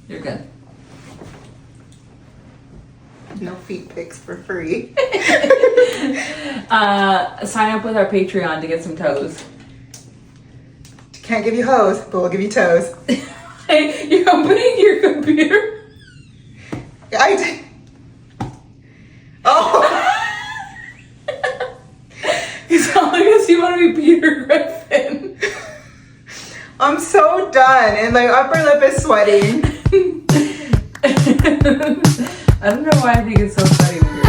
You're good. No feet pics for free. Sign up with our Patreon to get some toes. Can't give you hose, but we'll give you toes. Hey, you're opening your computer? I did. Oh! He's telling us you want to be Peter Griffin. I'm so done, and my upper lip is sweating. I don't know why I think it's so funny when you're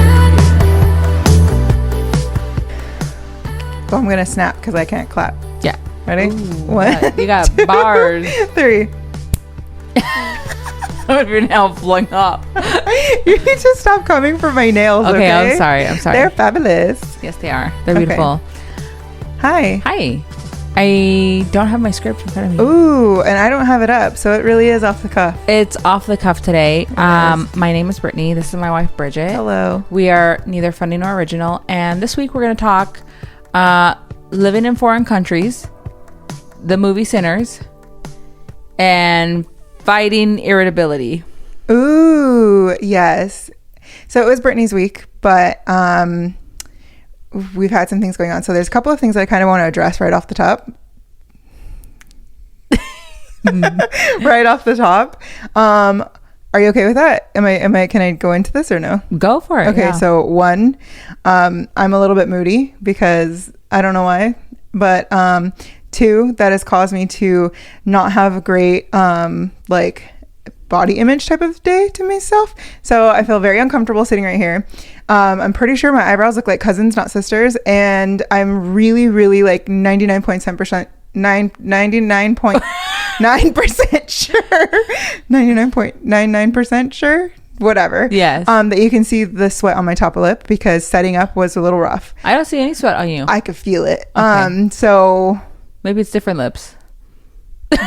So I'm gonna snap because I can't clap. Yeah. Ready? Ooh, One. you got bars. 3. Some of your nail flung up. You need to stop coming for my nails. Okay, I'm sorry. They're fabulous. Yes, they are. They're beautiful. Hi. Hi. I don't have my script in front of me. Ooh, and I don't have it up, so it really is off the cuff. It's off the cuff today. My name is Brittany. This is my wife, Bridget. Hello. We are neither funny nor original. And this week we're going to talk living in foreign countries, the movie Sinners, and fighting irritability. Ooh, yes. So it was Brittany's week, but we've had some things going on. So there's a couple of things that I kind of want to address right off the top. Right off the top. Are you okay with that? Can I go into this or no? Go for it. Okay, yeah. So 1, I'm a little bit moody because I don't know why, but 2, that has caused me to not have a great body image type of day to myself. So I feel very uncomfortable sitting right here. I'm pretty sure my eyebrows look like cousins, not sisters, and I'm really, really like 99.9% sure, 99.99% sure, whatever. Yes. That you can see the sweat on my top lip because setting up was a little rough. I don't see any sweat on you. I could feel it. Okay. So maybe it's different lips.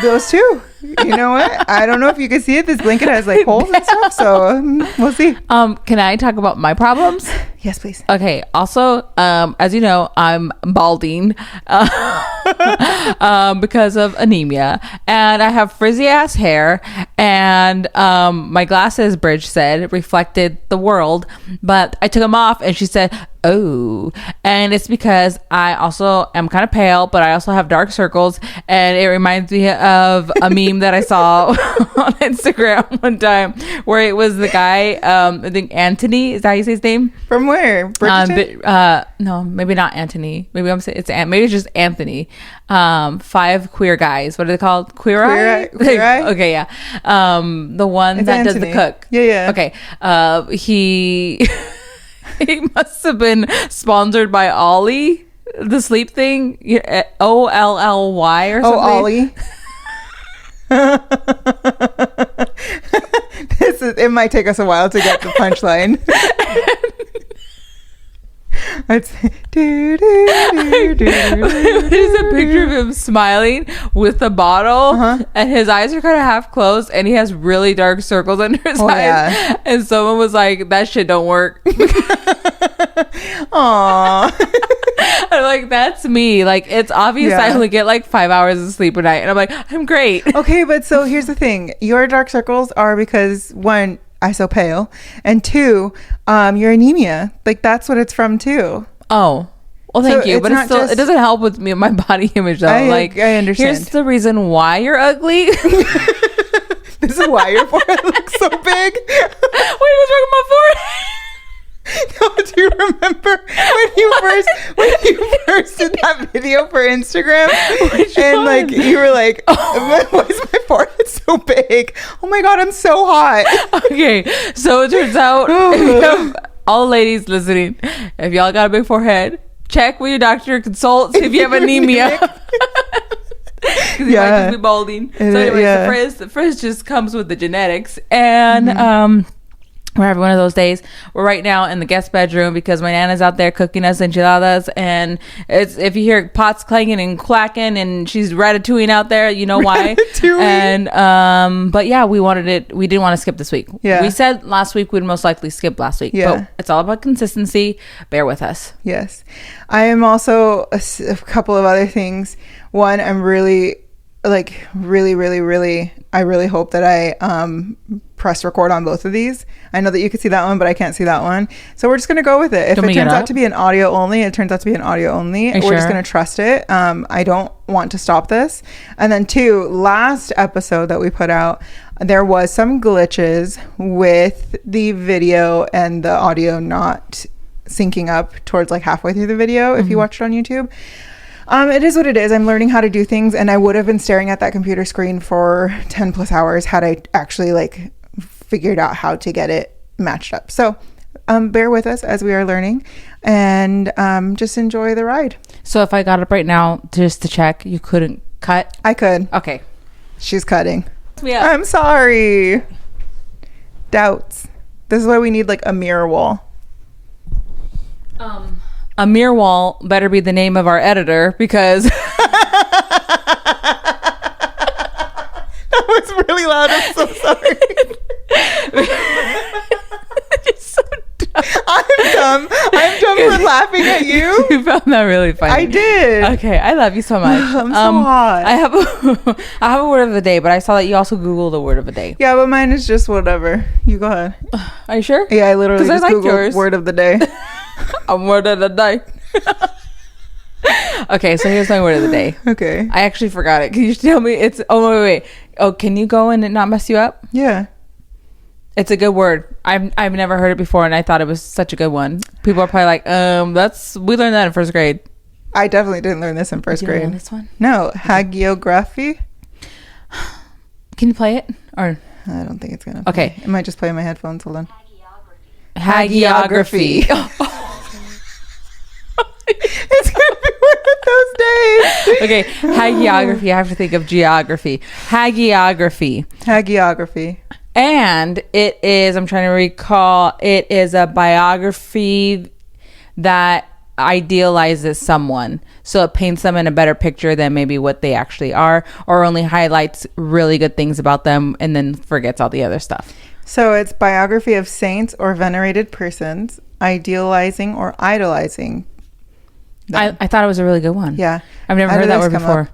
those two. You know what? I don't know if you can see it. This blanket has like holes and stuff, so we'll see. Can I talk about my problems? Yes, please. Okay. Also, as you know, I'm balding because of anemia, and I have frizzy ass hair, and my glasses, Bridge said, reflected the world, but I took them off, and she said, "Oh," and it's because I also am kind of pale, but I also have dark circles, and it reminds me of a meme that I saw on Instagram one time where it was the guy, I think Anthony, is that how you say his name? From where? No, maybe not Anthony. Maybe maybe it's just Anthony. 5 queer guys. What are they called? Queer eye? Okay, yeah. The one it's that Anthony. does the cook. Yeah. Okay. He must have been sponsored by Ollie, the sleep thing. OLLY or something. Oh, Ollie. It might take us a while to get the punchline. It's There's a picture of him smiling with a bottle, and his eyes are kind of half closed, and he has really dark circles under his eyes. Yeah. And someone was like, "That shit don't work." Aww. I'm like, that's me. Like, it's obvious I only get like 5 hours of sleep a night, and I'm like, I'm great. Okay, but so here's the thing: your dark circles are because 1, I'm so pale, and 2, your anemia. Like that's what it's from too. Oh, well, thank you, but it's still, it doesn't help with me, my body image though. I understand. Here's the reason why you're ugly. This is why your forehead looks so big. Wait, what's wrong with my forehead? No, do you remember when you first did that video for Instagram? And like you were like, why is my forehead so big? Oh my god, I'm so hot. Okay, so it turns out, if you have, all ladies listening, if y'all got a big forehead, check with your doctor, consult, see if you have anemia. Because you might just be balding. So anyways, the frizz just comes with the genetics. And we're having one of those days. We're right now in the guest bedroom because my nana's out there cooking us enchiladas, and it's, if you hear pots clanging and clacking and she's ratatouilleing out there, you know why. And but yeah, we didn't want to skip this week. We said last week we'd most likely skip last week, but it's all about consistency. Bear with us. Yes, I am also a couple of other things. 1, I'm really like really, really, really, I really hope that I press record on both of these. I know that you could see that one, but I can't see that one. So we're just going to go with it. If it turns out to be an audio only, it turns out to be an audio only. We're just going to trust it. I don't want to stop this. And then 2, last episode that we put out, there was some glitches with the video and the audio not syncing up towards like halfway through the video if you watched it on YouTube. It is what it is. I'm learning how to do things, and I would have been staring at that computer screen for 10 plus hours had I actually like figured out how to get it matched up. So bear with us as we are learning, and just enjoy the ride. So if I got up right now just to check, you couldn't cut? I could. Okay. She's cutting. Yeah. I'm sorry. Doubts. This is why we need like a mirror wall. A mirror wall better be the name of our editor, because that was really loud. I'm so sorry. You're so dumb. I'm dumb for laughing at you. You found that really funny. I did. Okay, I love you so much. I'm so hot. I have a word of the day, but I saw that you also Googled a word of the day. Yeah, but mine is just whatever. You go ahead. Are you sure? Yeah, I literally just I Googled yours. word of the day. A word of the day. Okay, so here's my word of the day. Okay. I actually forgot it. Can you tell me? Wait. Oh, can you go and it not mess you up? Yeah. It's a good word. I've never heard it before, and I thought it was such a good one. People are probably like, we learned that in first grade. I definitely didn't learn this in first grade. Learn this one? No, hagiography. Can you play it? Or I don't think it's gonna. Okay. It might just play in my headphones. Hold on. Hagiography. It's gonna be one of those days. Okay, hagiography. I have to think of geography. Hagiography. And it is, I'm trying to recall, it is a biography that idealizes someone. So it paints them in a better picture than maybe what they actually are, or only highlights really good things about them and then forgets all the other stuff. So it's biography of saints or venerated persons, idealizing or idolizing them. I thought it was a really good one. Yeah. I've never heard that word before.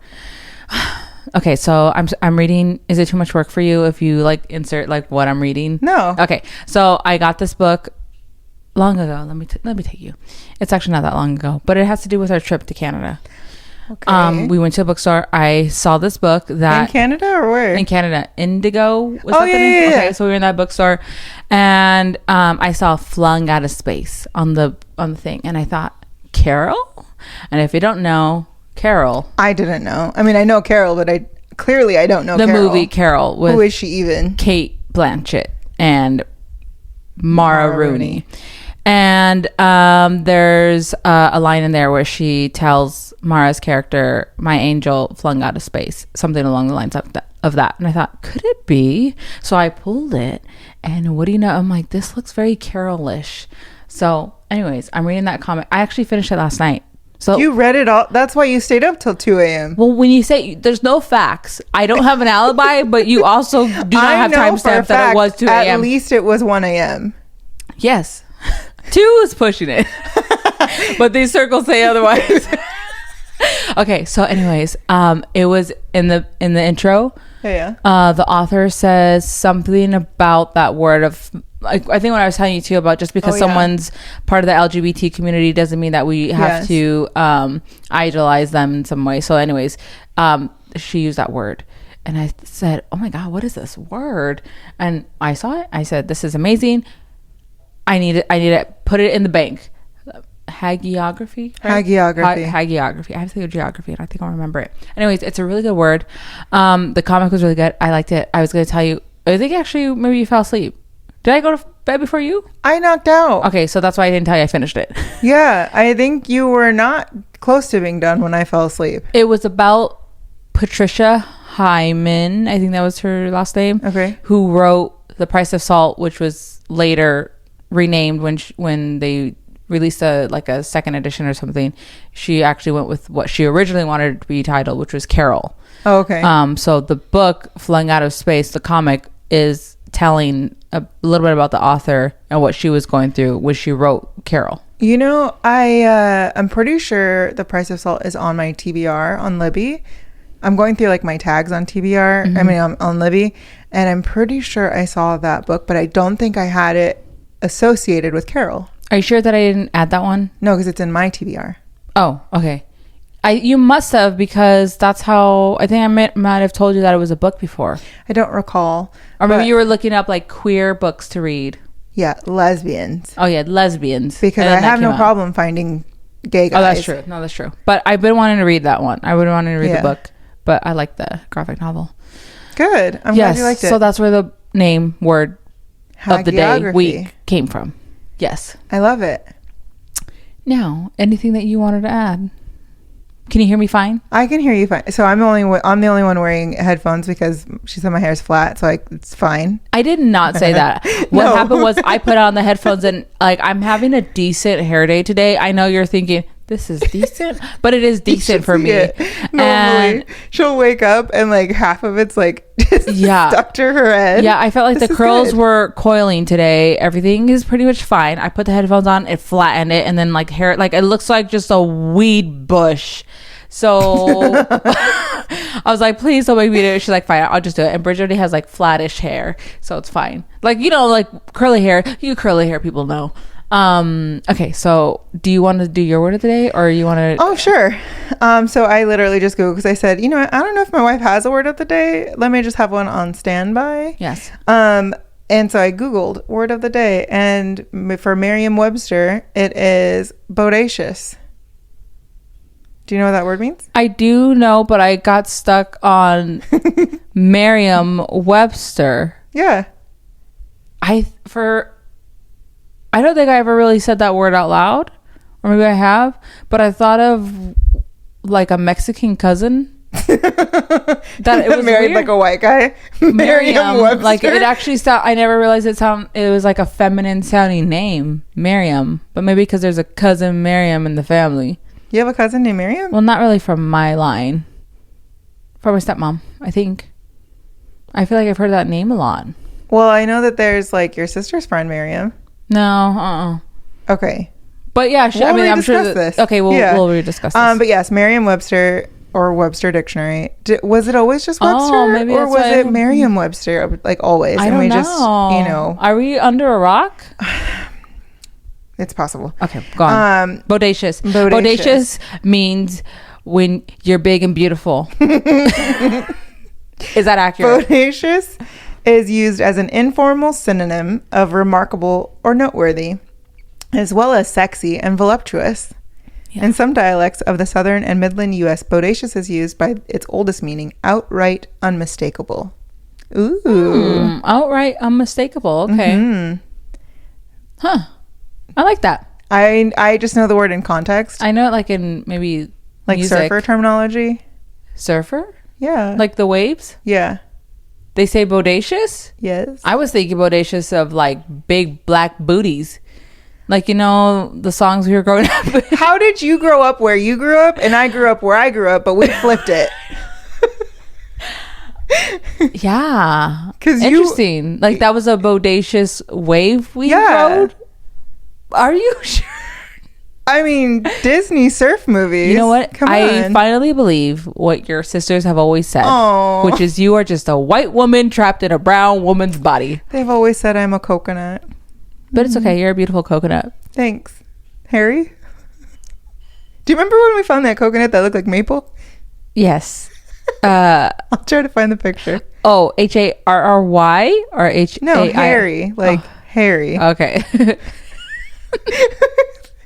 Okay, so I'm reading. Is it too much work for you if you like insert like what I'm reading? No. Okay, so I got this book long ago. Let me take you. It's actually not that long ago, but it has to do with our trip to Canada. Okay. We went to a bookstore. I saw this book that in Canada or where? In Canada, Indigo. Was oh that the name? yeah. Okay, so we were in that bookstore, and I saw "Flung Out of Space" on the thing, and I thought, Carol. And if you don't know Carol, I didn't know. I mean, I know Carol, but I don't know the Carol. movie Carol. With who is she even? Kate Blanchett and Mara Rooney. And there's a line in there where she tells Mara's character, "My angel flung out of space," something along the lines of that. And I thought, could it be? So I pulled it, and what do you know? I'm like, this looks very Carol-ish. So anyways, I'm reading that comic. I actually finished it last night. So you read it all. That's why you stayed up till 2 a.m. Well, when you say there's no facts, I don't have an alibi, but you also do not have timestamp that it was 2 a.m. At least it was 1 a.m. Yes. 2 is pushing it. But these circles say otherwise. Okay, so anyways, it was in the intro. Yeah. The author says something about that word of, I think what I was telling you too about, just because someone's part of the LGBT community doesn't mean that we have to idolize them in some way. So anyways, she used that word, and I said, oh my God, what is this word? And I saw it. I said, this is amazing. I need it. Put it in the bank. Hagiography. Right? Hagiography. I have to think of geography, and I think I'll remember it. Anyways, it's a really good word. The comic was really good. I liked it. I was going to tell you, I think actually maybe you fell asleep. Did I go to bed before you? I knocked out. Okay, so that's why I didn't tell you I finished it. Yeah, I think you were not close to being done when I fell asleep. It was about Patricia Hyman, I think that was her last name. Okay. Who wrote The Price of Salt, which was later renamed when they released a second edition or something. She actually went with what she originally wanted to be titled, which was Carol. Oh, okay. So the book Flung Out of Space, the comic, is telling a little bit about the author and what she was going through when she wrote Carol. You know, I'm pretty sure The Price of Salt is on my TBR on Libby. I'm going through like my tags on TBR. Mm-hmm. I mean, on Libby, and I'm pretty sure I saw that book, but I don't think I had it associated with Carol. Are you sure that I didn't add that one? No, because it's in my TBR. Oh, okay. You must have, because that's how I think I might have told you that it was a book before. I don't recall. Or maybe you were looking up like queer books to read. Yeah, lesbians. Oh yeah, lesbians. Because I have no problem finding gay guys. Oh, that's true. No, that's true. But I've been wanting to read that one. I would want to read the book, but I like the graphic novel. Good. I'm glad you liked it. So that's where the name word of the day Hagiography. week came from. Yes. I love it. Now, anything that you wanted to add? Can you hear me fine? I can hear you fine. So I'm the only one wearing headphones because she said my hair's flat, so it's fine. I did not say that. What happened was I put on the headphones and like I'm having a decent hair day today. I know you're thinking this is decent, but it is decent for me. Normally, and she'll wake up and like half of it's like just stuck to her head. Yeah, I felt like the curls were coiling today. Everything is pretty much fine. I put the headphones on, it flattened it, and then like hair, like it looks like just a weed bush. So I was like, please don't make me do it. She's like, fine, I'll just do it. And Bridget already has like flattish hair, so it's fine. Like, you know, like curly hair. You curly hair people know. Okay, so do you want to do your word of the day, or you want to? Oh, sure. So I literally just Googled because I said, you know what, I don't know if my wife has a word of the day. Let me just have one on standby. Yes. And so I Googled word of the day, and for Merriam-Webster, it is bodacious. Do you know what that word means? I do know, but I got stuck on Merriam-Webster. Yeah. I don't think I ever really said that word out loud, or maybe I have, but I thought of like a Mexican cousin that it was married weird. Like a white guy. Merriam-Webster. Like it actually I never realized it was like a feminine sounding name, Merriam, but maybe because there's a cousin Merriam in the family. You have a cousin named Merriam? Well, not really from my line. From my stepmom, I think. I feel like I've heard that name a lot. Well, I know that there's like your sister's friend Merriam. No, Okay. But yeah, I'm sure that, this. Okay, we'll rediscuss this. But yes, Merriam-Webster or Webster Dictionary. Was it always just Webster? Oh, maybe or was it Merriam-Webster like always? I don't know. Just, you know. Are we under a rock? It's possible. Okay, go on. Bodacious. Bodacious means when you're big and beautiful. Is that accurate? Bodacious is used as an informal synonym of remarkable or noteworthy, as well as sexy and voluptuous. Yeah. In some dialects of the southern and midland U.S., bodacious is used by its oldest meaning, outright unmistakable. Ooh. Outright unmistakable. Okay. Mm-hmm. Huh. I like that. I just know the word in context. I know it like in maybe like music. Surfer terminology. Surfer? Yeah. Like the waves? Yeah. They say bodacious? Yes. I was thinking bodacious of like big black booties. Like, you know, the songs we were growing up with. How did you grow up where you grew up and I grew up where I grew up, but we flipped it? Yeah. Interesting. Like that was a bodacious wave we rode? Are you sure? I mean, Disney surf movies. You know what? Come I on. finally believe what your sisters have always said. Aww. Which is you are just a white woman trapped in a brown woman's body. They've always said I'm a coconut. But it's okay. You're a beautiful coconut. Thanks. Harry? Do you remember when we found that coconut that looked like maple? Yes. I'll try to find the picture. Oh, Harry or H? No, Harry. Like Harry. Okay.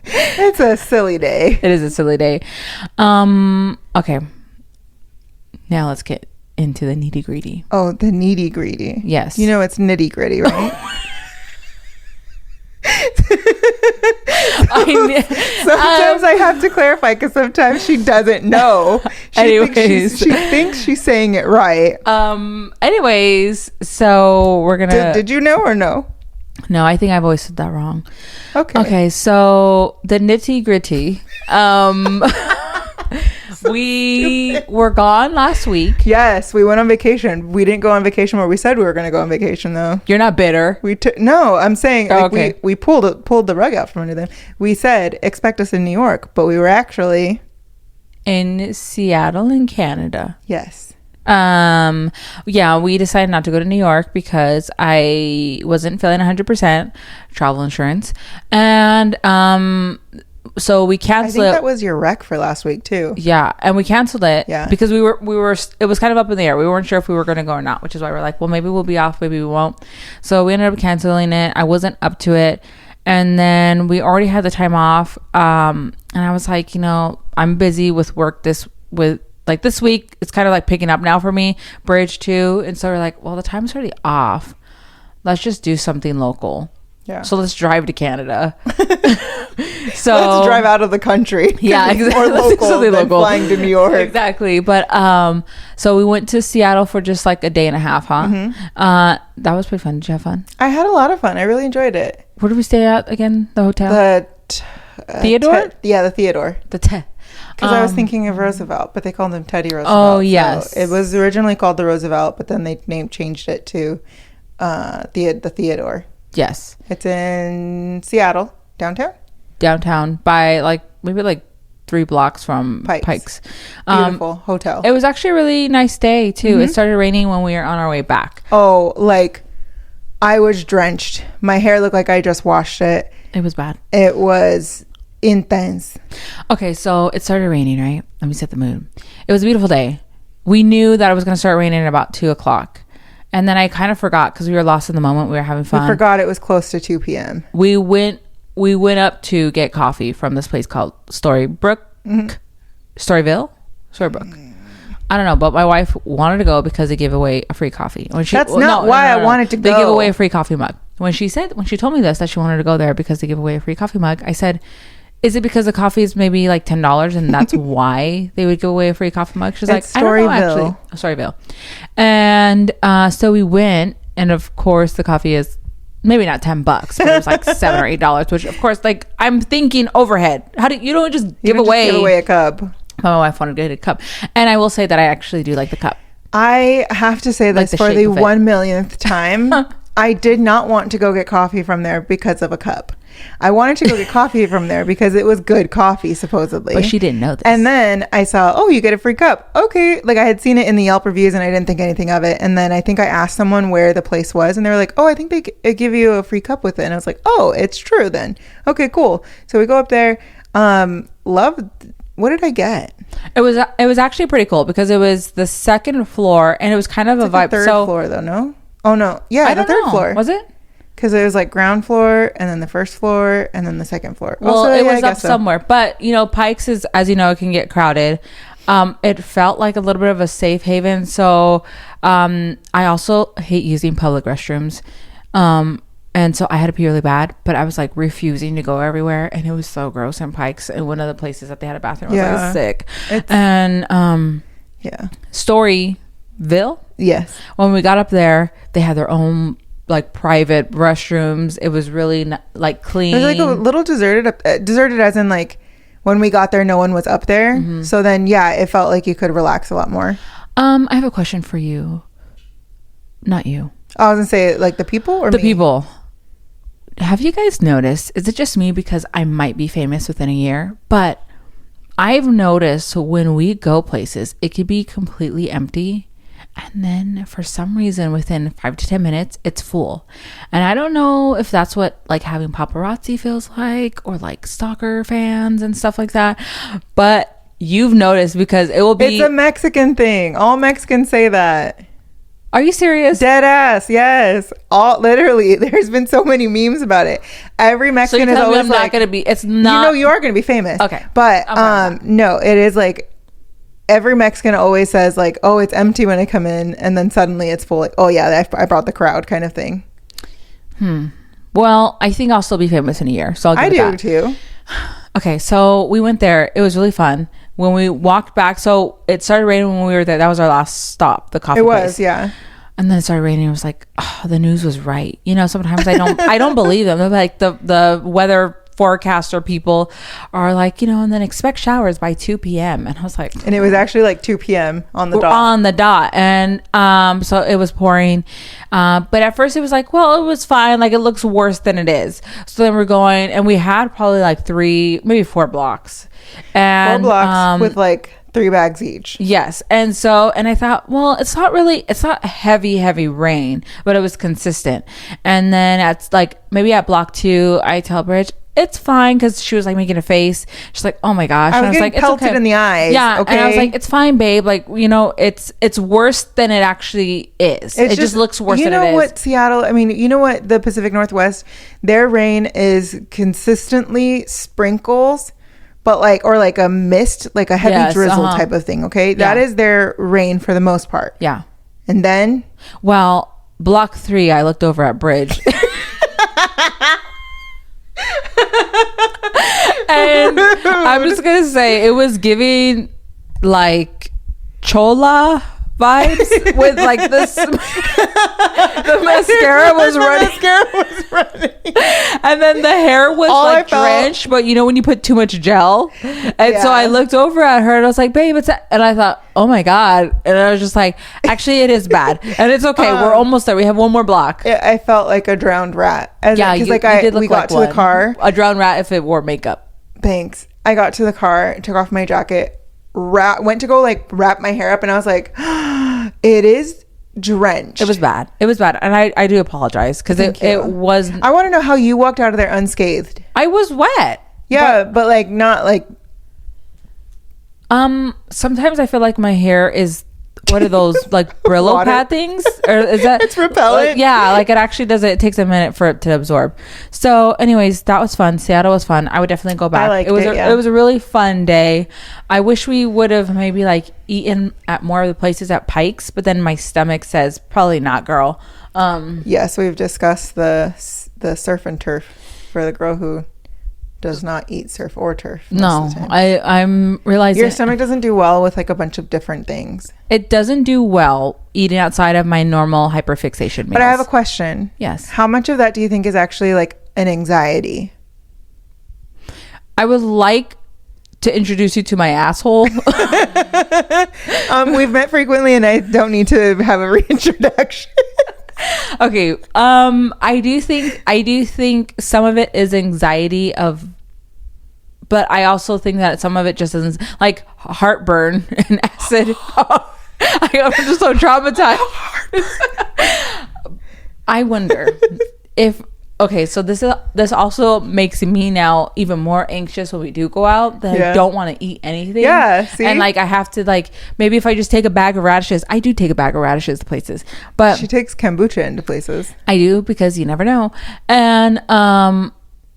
It's a silly day. It is a silly day. Okay. Now let's get into the nitty gritty. Oh, the nitty gritty. Yes. You know it's nitty gritty, right? Sometimes I have to clarify because sometimes she doesn't know. She thinks she's saying it right. Anyways, so we're gonna. Did you know or no? No, I think I've always said that wrong. Okay, so the nitty gritty. We were gone last week. Yes, we went on vacation. We didn't go on vacation where we said we were going to go on vacation, though. You're not bitter. No, I'm saying we pulled the rug out from under them. We said expect us in New York, but we were actually in Seattle in Canada. Yes. Yeah, we decided not to go to New York because I wasn't feeling 100% travel insurance. And so we canceled I think that was your rec for last week too. Yeah, and we canceled it because we were it was kind of up in the air. We weren't sure if we were going to go or not, which is why we're like, well, maybe we'll be off, maybe we won't. So we ended up canceling it. I wasn't up to it. And then we already had the time off. And I was like, I'm busy with work this week. It's kind of like picking up now for me, bridge too. And so we're like, well, the time's already off. Let's just do something local. Yeah. So let's drive to Canada. So let's drive out of the country. Yeah, exactly. More local than local. Flying to New York. Exactly. But so we went to Seattle for just like a day and a half, huh? Mm-hmm. That was pretty fun. Did you have fun? I had a lot of fun. I really enjoyed it. Where did we stay at again? The hotel? The Theodore? The Theodore. Because I was thinking of Roosevelt, but they called him Teddy Roosevelt. Oh, yes. So it was originally called the Roosevelt, but then they changed it to the Theodore. Yes. It's in Seattle, downtown by maybe 3 blocks from Pikes. Beautiful hotel. It was actually a really nice day too. It started raining when we were on our way back. Oh, I was drenched. My hair looked like I just washed it. It was bad. It was intense. Okay, so it started raining, right? Let me set the mood. It was a beautiful day. We knew that it was going to start raining at about 2:00. And then I kind of forgot because we were lost in the moment. We were having fun. We forgot it was close to 2 p.m. We went up to get coffee from this place called Storybrooke. Storyville? Storybrooke. I don't know, but my wife wanted to go because they give away a free coffee. That's not why I wanted to go. They give away a free coffee mug. When she told me this, that she wanted to go there because they give away a free coffee mug, I said, is it because the coffee is maybe like $10 and that's why they would give away a free coffee mug? She's like, I don't know, actually. Storyville. And so we went, and of course the coffee is maybe not $10, but it was like $7 or $8, which of course, I'm thinking overhead. You don't just give away a cup. My wife wanted to get a cup, and I will say that I actually do like the cup. I have to say this for the 1,000,000th time. I did not want to go get coffee from there because of a cup. I wanted to go get coffee from there because it was good coffee, supposedly. But she didn't know this. And then I saw, you get a free cup. Okay. I had seen it in the Yelp reviews and I didn't think anything of it. And then I think I asked someone where the place was and they were like, I think they give you a free cup with it. And I was like, it's true then. Okay, cool. So we go up there. What did I get? It was actually pretty cool because it was the second floor and it was kind of a vibe. The third floor though, no? Oh no. Yeah, the third floor. Was it? Because it was ground floor and then the first floor and then the second floor. Well, it was up somewhere. But, Pikes is, as you know, it can get crowded. It felt like a little bit of a safe haven. So I also hate using public restrooms. And so I had to pee really bad, but I was refusing to go everywhere. And it was so gross in Pikes. And one of the places that they had a bathroom, I was sick. And Storyville. Yes. When we got up there, they had their own private restrooms. It was really clean. It was a little deserted as in when we got there no one was up there. Mm-hmm. So then it felt like you could relax a lot more. I have a question for you. Not you. I was gonna say the people or the me? People. Have you guys noticed, is it just me because I might be famous within a year, but I've noticed when we go places it could be completely empty and then for some reason within 5 to 10 minutes it's full. And I don't know if that's what having paparazzi feels like or stalker fans and stuff like that, but you've noticed because it will be. It's a Mexican thing. All Mexicans say that. Are you serious? Dead ass, yes. Literally, there's been so many memes about it. Every Mexican is always not gonna be. It's not. You are gonna be famous. Okay, but no, it is every Mexican always says it's empty when I come in, and then suddenly it's full. I brought the crowd, kind of thing. Well, I think I'll still be famous in a year, so I do too. Okay, so we went there. It was really fun. When we walked back, so it started raining when we were there. That was our last stop, the coffee place. It was, yeah. And then it started raining. It was the news was right. Sometimes I don't believe them. They're the weather forecaster people are like, and then expect showers by 2 p.m. And I was like, and it was actually like 2 p.m. on the dot. On the dot. And so it was pouring. But at first it was like, well, it was fine. Like, it looks worse than it is. So then we're going, and we had probably like 3, maybe 4 blocks. And 4 blocks with like 3 bags each. Yes. And I thought, well, it's not heavy rain, but it was consistent. And then maybe at block 2, I tell Bridge, it's fine, because she was like making a face. She's like, oh my gosh. I was like, pelted it's okay. in the eyes. Yeah. Okay. And I was like, it's fine, babe. Like, it's worse than it actually is. It just looks worse than it is. You know what, Seattle, you know what, the Pacific Northwest, their rain is consistently sprinkles, but like a mist, like a heavy drizzle type of thing. Okay. That is their rain for the most part. Yeah. And then, well, block 3, I looked over at Bridge. And I'm just gonna say, it was giving like Chola vibes with like this. The mascara was running. And then the hair was drenched, but when you put too much gel. And so I looked over at her and I was like, babe, and I thought, oh my God. And I was just like, actually, it is bad. And it's okay. We're almost there. We have one more block. I felt like a drowned rat. Yeah, because we got to the car. A drowned rat if it wore makeup. Thanks. I got to the car, took off my jacket, went to go like wrap my hair up, and I was like, it is drenched. It was bad. And I do apologize, because it was. I want to know how you walked out of there unscathed. I was wet. Yeah, but like not like. Sometimes I feel like my hair is. What are those, like Brillo pad things? Or is that it's repellent? Like, yeah, like it actually does it takes a minute for it to absorb. So anyways, that was fun. Seattle was fun. I would definitely go back. I liked it it was a really fun day. I wish we would have maybe like eaten at more of the places at Pikes, but then my stomach says probably not, girl. Yes, we've discussed the surf and turf for the girl who does not eat surf or turf. No, I'm realizing your stomach doesn't do well with like a bunch of different things. It doesn't do well eating outside of my normal hyperfixation meals. But I have a question. Yes. How much of that do you think is actually like an anxiety? I would like to introduce you to my asshole. We've met frequently, and I don't need to have a reintroduction. Okay. I do think some of it is anxiety but I also think that some of it just isn't, like heartburn and acid. I'm just so traumatized. I wonder if. Okay, so this also makes me now even more anxious when we do go out, that I don't want to eat anything. Yeah, see? And like I have to, like, maybe if I just take a bag of radishes. I do take a bag of radishes to places, but she takes kombucha into places. I do, because you never know. And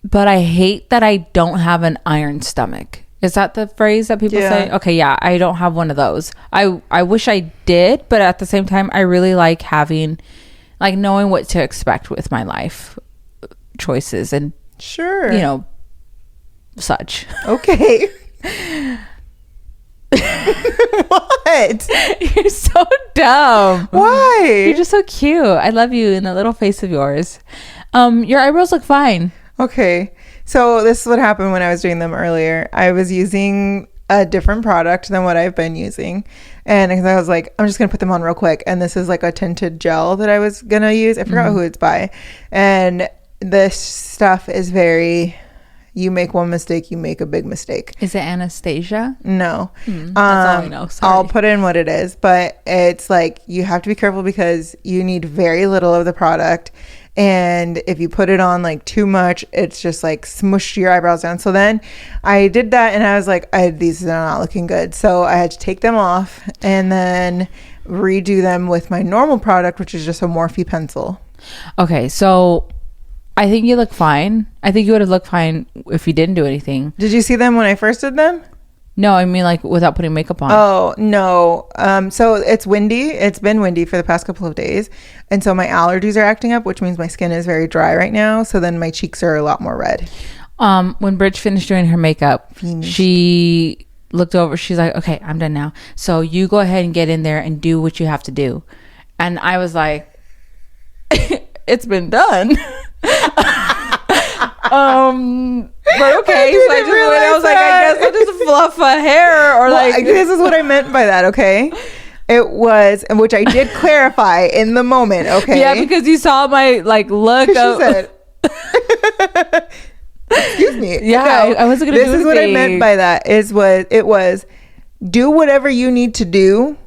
but I hate that I don't have an iron stomach. Is that the phrase that people say? Okay, yeah, I don't have one of those. I wish I did, but at the same time, I really like having, like, knowing what to expect with my life choices and sure, such. Okay. What? You're so dumb. Why? You're just so cute. I love you in that little face of yours. Your eyebrows look fine. Okay. So this is what happened when I was doing them earlier. I was using a different product than what I've been using. And I was like, I'm just going to put them on real quick. And this is like a tinted gel that I was going to use. I forgot who it's by. And this stuff is very, you make one mistake, you make a big mistake. Is it Anastasia? No. That's all I know. Sorry. I'll put in what it is. But it's like, you have to be careful because you need very little of the product. And if you put it on like too much, it's just like smushed your eyebrows down. So then I did that and I was like, these are not looking good. So I had to take them off and then redo them with my normal product, which is just a Morphe pencil. Okay, so I think you look fine. I think you would have looked fine if you didn't do anything. Did you see them when I first did them? No, I mean like without putting makeup on. Oh, no. So it's windy. It's been windy for the past couple of days. And so my allergies are acting up, which means my skin is very dry right now. So then my cheeks are a lot more red. When Bridge finished doing her makeup, she looked over. She's like, okay, I'm done now. So you go ahead and get in there and do what you have to do. And I was like, But okay, so I just went, I was like, I guess I'll just fluff a hair or Well, like. this is what I meant by that, okay? It was, and which I did clarify in the moment, okay? Yeah, because you saw my like look. She said, excuse me. Yeah, No, I wasn't gonna do This is what I meant by that. It was do whatever you need to do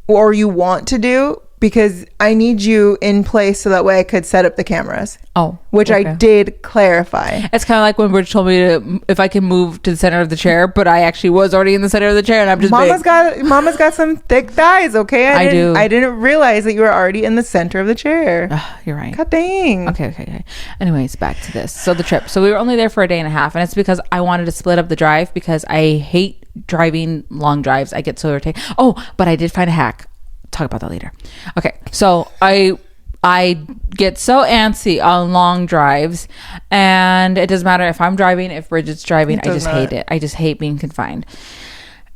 or you want to do, because I need you in place so that way I could set up the cameras. Oh, which okay. I did clarify. It's kind of like when Bridge told me to, if I can move to the center of the chair, but I actually was already in the center of the chair, and I'm just Mama's got some thick thighs. Okay, I do. I didn't realize that you were already in the center of the chair. You're right. God dang. Okay. Anyways, back to this. So the trip. So we were only there for a day and a half, and it's because I wanted to split up the drive because I hate driving long drives. I get so irritated. Oh, but I did find a hack. Talk about that later. Okay, so I get so antsy on long drives, and it doesn't matter if I'm driving, if Bridget's driving. I just hate it. I just hate being confined.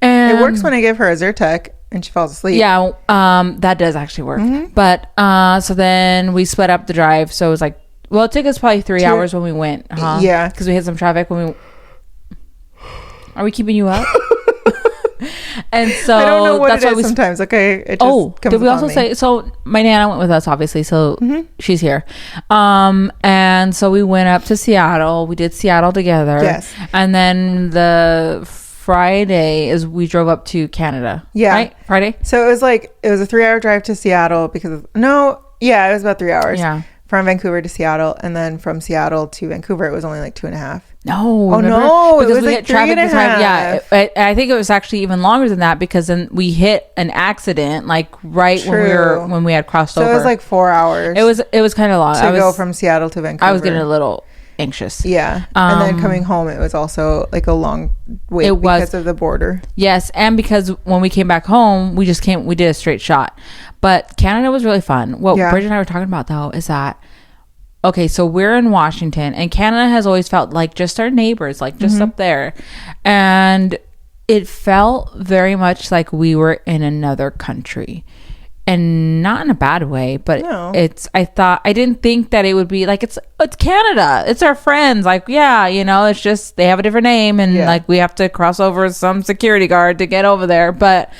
And it works when I give her a Zyrtec and she falls asleep. Yeah, that does actually work. Mm-hmm. But so then we split up the drive. So it was like, well, it took us probably 3 hours when we went. Yeah, because we hit some traffic when we. Are we keeping you up? And so I don't know what that's it why is sometimes. Okay. It just did we also say so? My Nana went with us, obviously, so she's here. And so we went up to Seattle. We did Seattle together. Yes. And then the Friday is we drove up to Canada. Yeah. Right? Friday. So it was a 3-hour drive to Seattle it was about 3 hours. Yeah. From Vancouver to Seattle, and then from Seattle to Vancouver, it was only like 2.5. No. Oh no! Because it was we like hit traffic 3.5. this time. Yeah, I think it was actually even longer than that because then we hit an accident like right when we had crossed over. So it was like 4 hours. It was kind of long to go from Seattle to Vancouver. I was getting a little anxious. Yeah, and then coming home, it was also like a long wait because of the border. Yes, and because when we came back home, we did a straight shot. But Canada was really fun. What Bridget and I were talking about though is that. Okay, so we're in Washington, and Canada has always felt like just our neighbors, like just up there. And it felt very much like we were in another country. And not in a bad way, but I didn't think that it would be like, it's Canada. It's our friends. Like, yeah, it's just, they have a different name, and like we have to cross over some security guard to get over there. But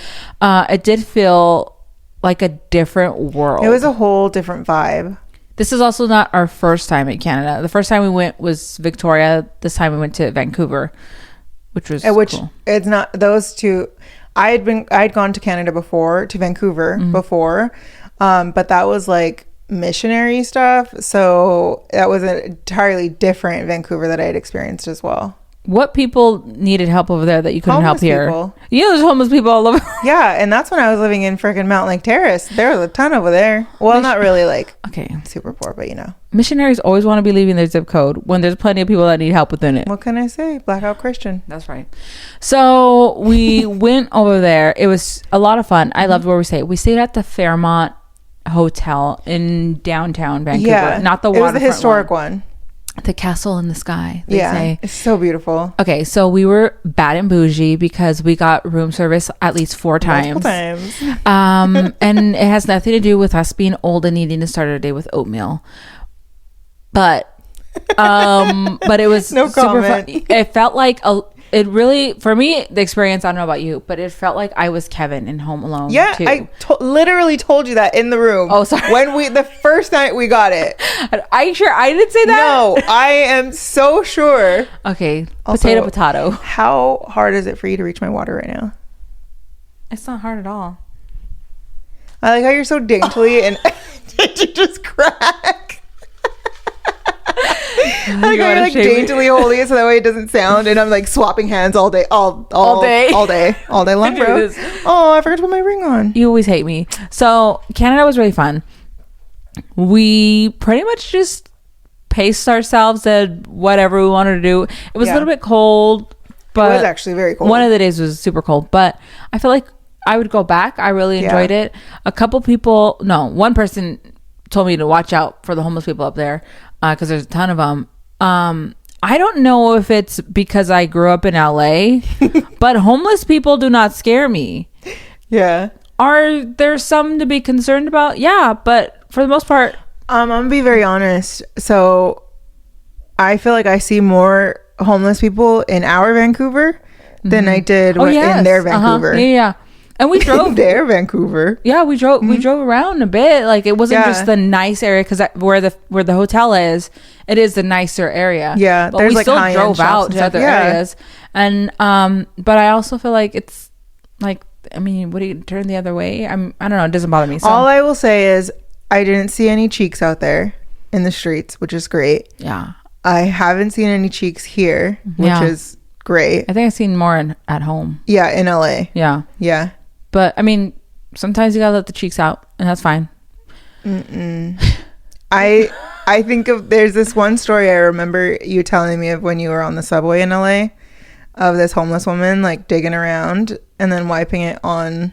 it did feel like a different world. It was a whole different vibe. This is also not our first time in Canada. The first time we went was Victoria. This time we went to Vancouver, which was cool. It's not those two. I'd gone to Canada before, to Vancouver before, but that was like missionary stuff. So that was an entirely different Vancouver that I had experienced as well. What people needed help over there that you couldn't help here? People. There's homeless people all over. Yeah, and that's when I was living in freaking Mountain Lake Terrace. There was a ton over there. Well, not really like super poor, but Missionaries always want to be leaving their zip code when there's plenty of people that need help within it. What can I say? Blackout Christian. That's right. So we went over there. It was a lot of fun. I loved where we stayed. We stayed at the Fairmont Hotel in downtown Vancouver. Yeah, not the waterfront. It was the historic one. The castle in the sky, they say. It's so beautiful. Okay, so we were bad and bougie because we got room service at least 4 times. And it has nothing to do with us being old and needing to start our day with oatmeal. But it was super fun. It felt like it really, for me, the experience, I don't know about you, but it felt like I was Kevin in Home Alone. Yeah, too. I literally told you that in the room. Oh, sorry. When the first night we got it. Are you sure I didn't say that? No, I am so sure. Okay, also, potato. How hard is it for you to reach my water right now? It's not hard at all. I like how you're so daintily and did you just crack? I like how you're like daintily holding it so that way it doesn't sound, and I'm like swapping hands all day long, bro. Oh, I forgot to put my ring on. You always hate me. So Canada was really fun. We pretty much just paced ourselves at whatever we wanted to do. It was a little bit cold, but it was actually very cold. One of the days was super cold, but I feel like I would go back. I really enjoyed it. One person told me to watch out for the homeless people up there because there's a ton of them. I don't know if it's because I grew up in LA, but homeless people do not scare me. Yeah. Are there some to be concerned about? Yeah, but for the most part, I'm gonna be very honest. So I feel like I see more homeless people in our Vancouver than I did in their Vancouver. Yeah. And we drove their Vancouver. Yeah, we drove around a bit. Like, it wasn't just the nice area, because where the hotel is, it is the nicer area. Yeah, but we like still drove out to other areas. And but I also feel like it's like, I mean, what do you turn the other way? I don't know. It doesn't bother me. So. All I will say is I didn't see any cheeks out there in the streets, which is great. Yeah. I haven't seen any cheeks here, which is great. I think I've seen more at home. Yeah, in LA. Yeah. Yeah. But I mean, sometimes you gotta let the cheeks out, and that's fine. I think there's this one story I remember you telling me of when you were on the subway in LA, of this homeless woman like digging around and then wiping it on.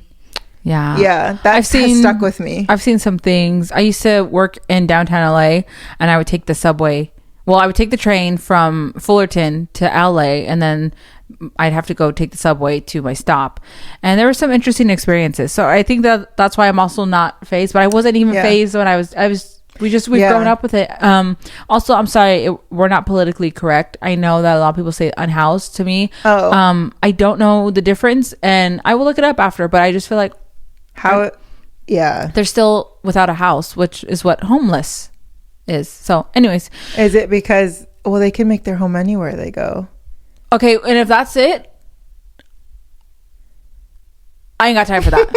Yeah, that has stuck with me. I've seen some things. I used to work in downtown LA, and I would take the subway. Well, I would take the train from Fullerton to LA, and then I'd have to go take the subway to my stop. And there were some interesting experiences. So I think that's why I'm also not phased. But I wasn't even phased when we've grown up with it. Also, I'm sorry, we're not politically correct. I know that a lot of people say unhoused to me. I don't know the difference, and I will look it up after. But I just feel like they're still without a house, which is what homeless is. So anyways, is it because they can make their home anywhere they go? Okay, and if that's it, I ain't got time for that.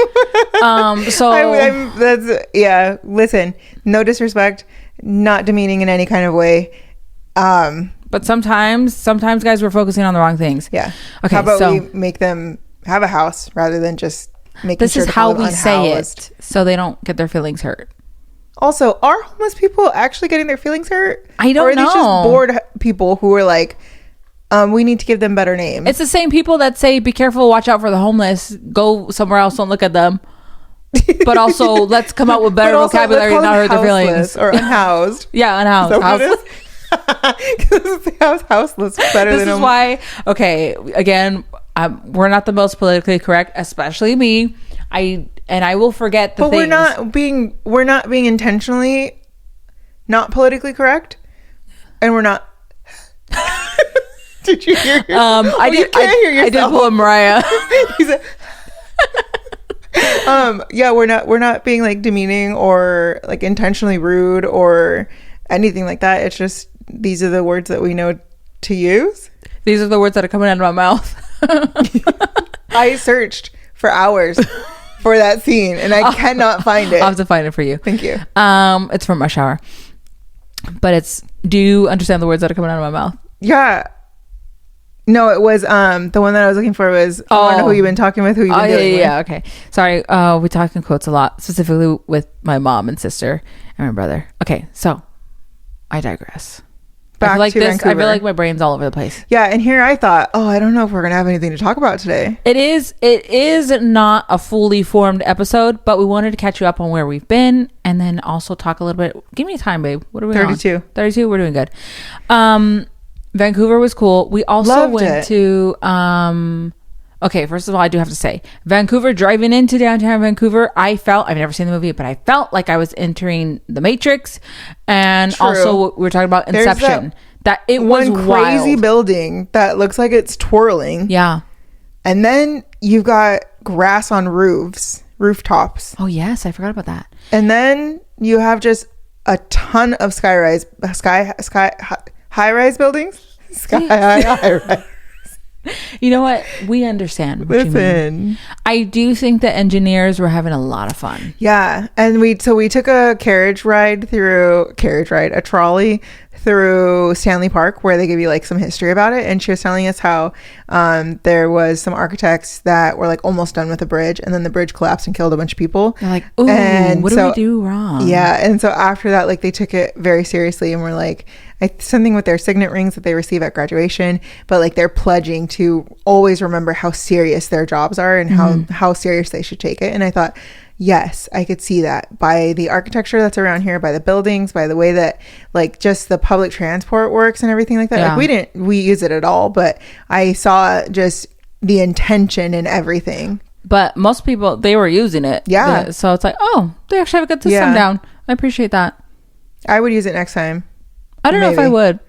Listen, no disrespect, not demeaning in any kind of way, but sometimes guys, we're focusing on the wrong things. Yeah. Okay, how about we make them have a house rather than just making this is how we say it, so they don't get their feelings hurt. Also, are homeless people actually getting their feelings hurt? I don't know. Or are these just bored people who are like, we need to give them better names? It's the same people that say, be careful, watch out for the homeless, go somewhere else, don't look at them. But also, let's come up with better vocabulary and not hurt their feelings. Or unhoused. Yeah, unhoused. Houseless better this than is why, okay, again, we're not the most politically correct, especially me. I will forget the things. But we're not being intentionally not politically correct, and we're not. Did you hear yourself? I did pull a Mariah. We're not being like demeaning or like intentionally rude or anything like that. It's just these are the words that we know to use. These are the words that are coming out of my mouth. I searched for hours for that scene and I cannot find it. I'll have to find it for you. Thank you. It's from Rush Hour, but do you understand the words that are coming out of my mouth? Yeah. No, it was the one that I was looking for was I want to know who you've been talking with, who you've been dealing with. Yeah, okay. Sorry, we talk in quotes a lot, specifically with my mom and sister and my brother. Okay, so I digress. Back to Vancouver. I feel like my brain's all over the place. Yeah, and here I thought, I don't know if we're gonna have anything to talk about today. It is not a fully formed episode, but we wanted to catch you up on where we've been and then also talk a little bit. Give me time, babe. What are we 32. on? 32. We're doing good. Vancouver was cool. We also went to okay, first of all, I do have to say, Vancouver, driving into downtown Vancouver, I've never seen the movie, but I felt like I was entering the Matrix. And also we were talking about Inception. That it was one crazy building that looks like it's twirling. Yeah. And then you've got grass on rooftops. Oh yes, I forgot about that. And then you have just a ton of high-rise buildings. High-rise. You know what? We understand what you mean. I do think that engineers were having a lot of fun. Yeah. And we took a trolley through Stanley Park where they give you like some history about it. And she was telling us how there was some architects that were like almost done with the bridge and then the bridge collapsed and killed a bunch of people. They're like, ooh, what did we do wrong? Yeah. And so after that, like they took it very seriously and were like, something with their signet rings that they receive at graduation, but like they're pledging to always remember how serious their jobs are and how serious they should take it. And I thought, yes, I could see that by the architecture that's around here, by the buildings, by the way that like just the public transport works and everything like that. Yeah. Like we use it at all, but I saw just the intention and everything. But most people, they were using it. Yeah. So it's like, they actually have a good system down. I appreciate that. I would use it next time. I don't know if I would.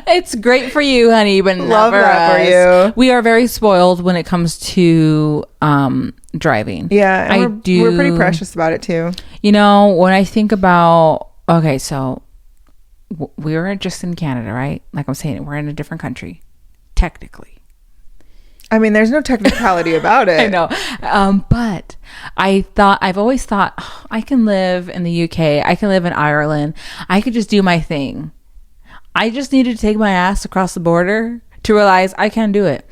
It's great for you, honey, but Love never that for us. you. We are very spoiled when it comes to driving. Yeah, and we're pretty precious about it too. You know, when I think about, okay, so we were just in Canada, right? Like I'm saying, we're in a different country, technically. I mean, there's no technicality about it. I know. But I've always thought, oh, I can live in the UK. I can live in Ireland. I could just do my thing. I just needed to take my ass across the border to realize I can do it.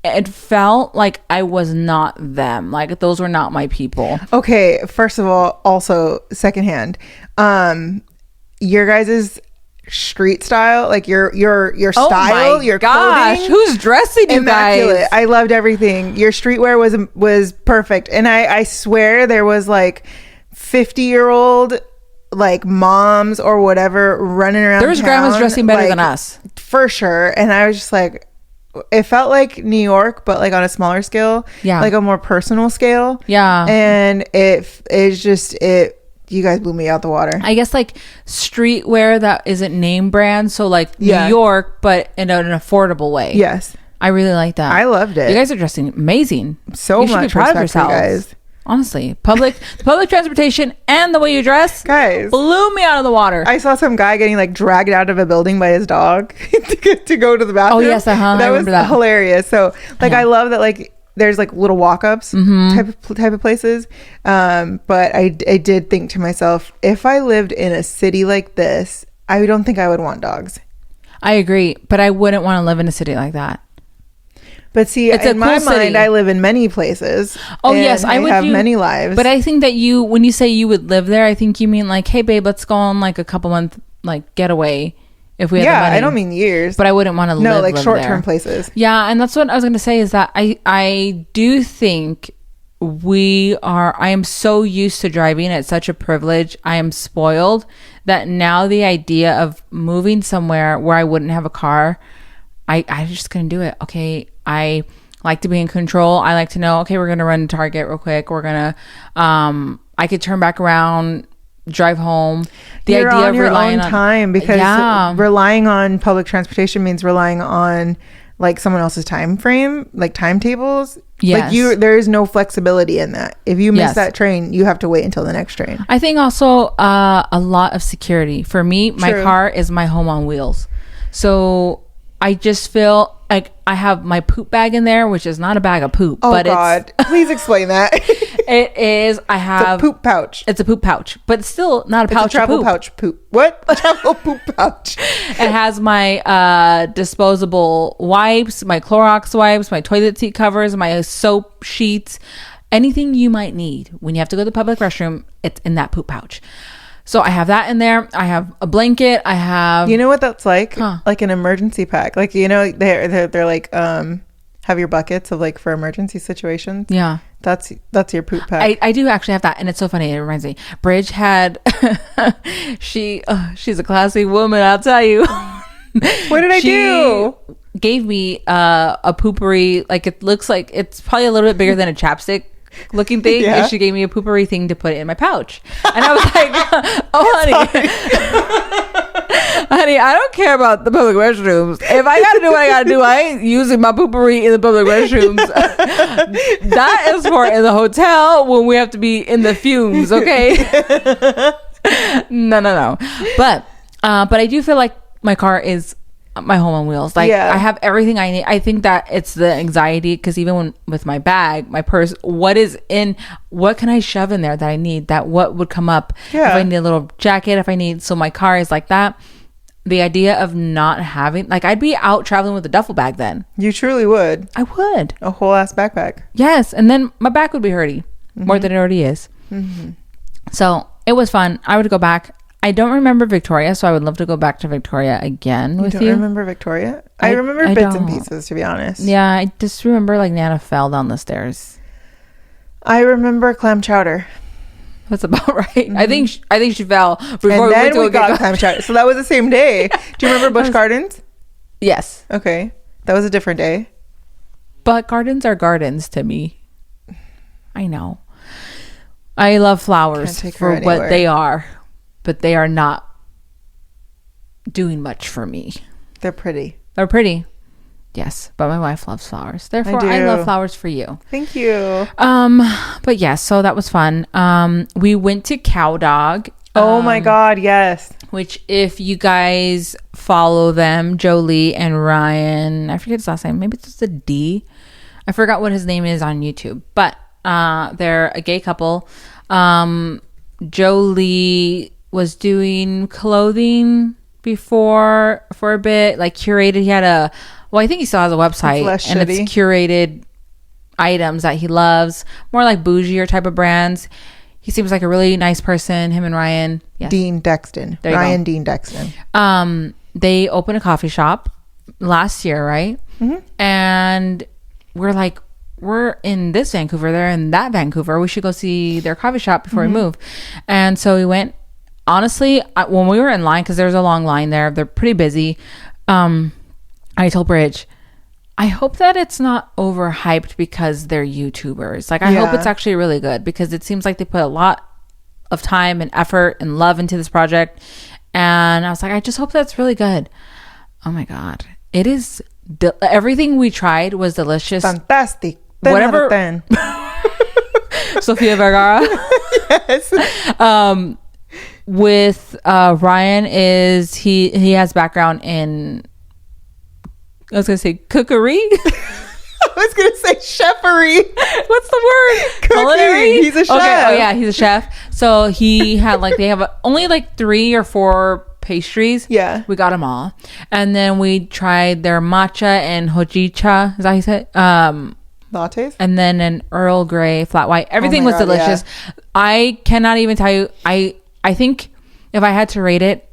It felt like I was not them. Like those were not my people. Okay. First of all, also secondhand, your guys's street style, like your style, your clothing, who's dressing you immaculate. guys? I loved everything. Your streetwear was perfect, and I swear there was like 50-year-old like moms or whatever running around. There was grandmas dressing better than us for sure, and I was just like, it felt like New York, but like on a smaller scale, like a more personal scale, and it's just it. You guys blew me out the water. I guess like streetwear that isn't name brand. So like New York, but in an affordable way. Yes. I really like that. I loved it. You guys are dressing amazing. So you should much be proud of respect for you yourselves. guys. Honestly, public transportation and the way you dress, guys, blew me out of the water. I saw some guy getting like dragged out of a building by his dog to go to the bathroom. Oh yes, That was hilarious. So like, I love that like there's like little walk-ups type of places. But I did think to myself, if I lived in a city like this, I don't think I would want dogs. I agree, but I wouldn't want to live in a city like that. But see, it's in my mind, I live in many places. Oh yes, I would have many lives. But I think that when you say you would live there, I think you mean like, hey babe, let's go on like a couple month like getaway if we had the money. I don't mean years. But I wouldn't want to live short-term places. Yeah, and that's what I was going to say is that I do think I am so used to driving. It's such a privilege. I am spoiled that now the idea of moving somewhere where I wouldn't have a car, I just couldn't do it. Okay, I like to be in control. I like to know, okay, we're going to run to Target real quick. We're going to, I could turn back around, drive home. You're idea on of your relying own time, because relying on public transportation means relying on like someone else's time frame, like timetables. Yes. Like there is no flexibility in that. If you miss that train, you have to wait until the next train. I think also a lot of security. For me, my car is my home on wheels. So I just feel like I have my poop bag in there, which is not a bag of poop. Oh, but God. Please explain that. It is. I have it's a poop pouch. It's a poop pouch, but still not a pouch. It's a travel pouch poop. What? A travel poop pouch. It has my disposable wipes, my Clorox wipes, my toilet seat covers, my soap sheets, anything you might need when you have to go to the public restroom. It's in that poop pouch. So I have that in there. I have a blanket. I have. You know what that's like? Like an emergency pack. Like, you know, they're like have your buckets of like for emergency situations. Yeah. That's your poop pack. I do actually have that, and it's so funny. It reminds me. Bridge had she's a classy woman, I'll tell you. What did I do? Gave me a poopery, like it looks like it's probably a little bit bigger than a chapstick looking thing. And she gave me a poopery thing to put in my pouch, and I was like, oh honey, I don't care about the public restrooms. If I gotta do what I gotta do, I ain't using my poopery in the public restrooms. That is for in the hotel when we have to be in the fumes, okay? No. But I do feel like my car is my home on wheels. Like I have everything I need. I think that it's the anxiety, because even with my bag, my purse, what can I shove in there that I need, that what would come up if I need a little jacket, if I need, so my car is like that. The idea of not having, like, I'd be out traveling with a duffel bag then. You truly would. I would. A whole ass backpack. Yes. And then my back would be hurting more than it already is. Mm-hmm. So it was fun. I would go back. I don't remember Victoria, so I would love to go back to Victoria again with you. You don't remember Victoria? I remember bits and pieces, to be honest. Yeah, I just remember like Nana fell down the stairs. I remember clam chowder. That's about right. Mm-hmm. I think she fell before and then we got clam chowder. So that was the same day. Do you remember Busch Gardens? Yes. Okay, that was a different day. But gardens are gardens to me. I know. I love flowers for what they are, but they are not doing much for me. They're pretty. They're pretty. Yes, but my wife loves flowers. Therefore, I love flowers for you. Thank you. But yes, so that was fun. We went to Cowdog. Oh my God, yes. Which, if you guys follow them, Jolie and Ryan, I forget his last name. Maybe it's just a D. I forgot what his name is on YouTube. But they're a gay couple. Jolie was doing clothing before for a bit, like curated. He had I think he still has a website, and it's curated items that he loves, more like bougie type of brands. He seems like a really nice person. Him and Ryan, yes. Dean Dexton, Ryan Dean Dexton. They opened a coffee shop last year, right? Mm-hmm. And we're in this Vancouver, they're in that Vancouver. We should go see their coffee shop before we move. And so we went. Honestly, when we were in line, because there's a long line there, they're pretty busy. I told Bridge, I hope that it's not overhyped because they're YouTubers. Like, I hope it's actually really good, because it seems like they put a lot of time and effort and love into this project. And I was like, I just hope that's really good. Oh my God. It is. Everything we tried was delicious. Fantastic. 10 whatever. Out of 10. Sofia Vergara. Yes. With Ryan, is he has background in, I was gonna say cookery. I was gonna say chefery. What's the word? Cookery. He's a chef. Okay. Oh yeah, he's a chef. So he had they have only 3 or 4 pastries. Yeah, we got them all, and then we tried their matcha and hojicha. Is that how you said? Lattes, and then an Earl Grey flat white. Everything was delicious. Yeah. I cannot even tell you. I think if I had to rate it,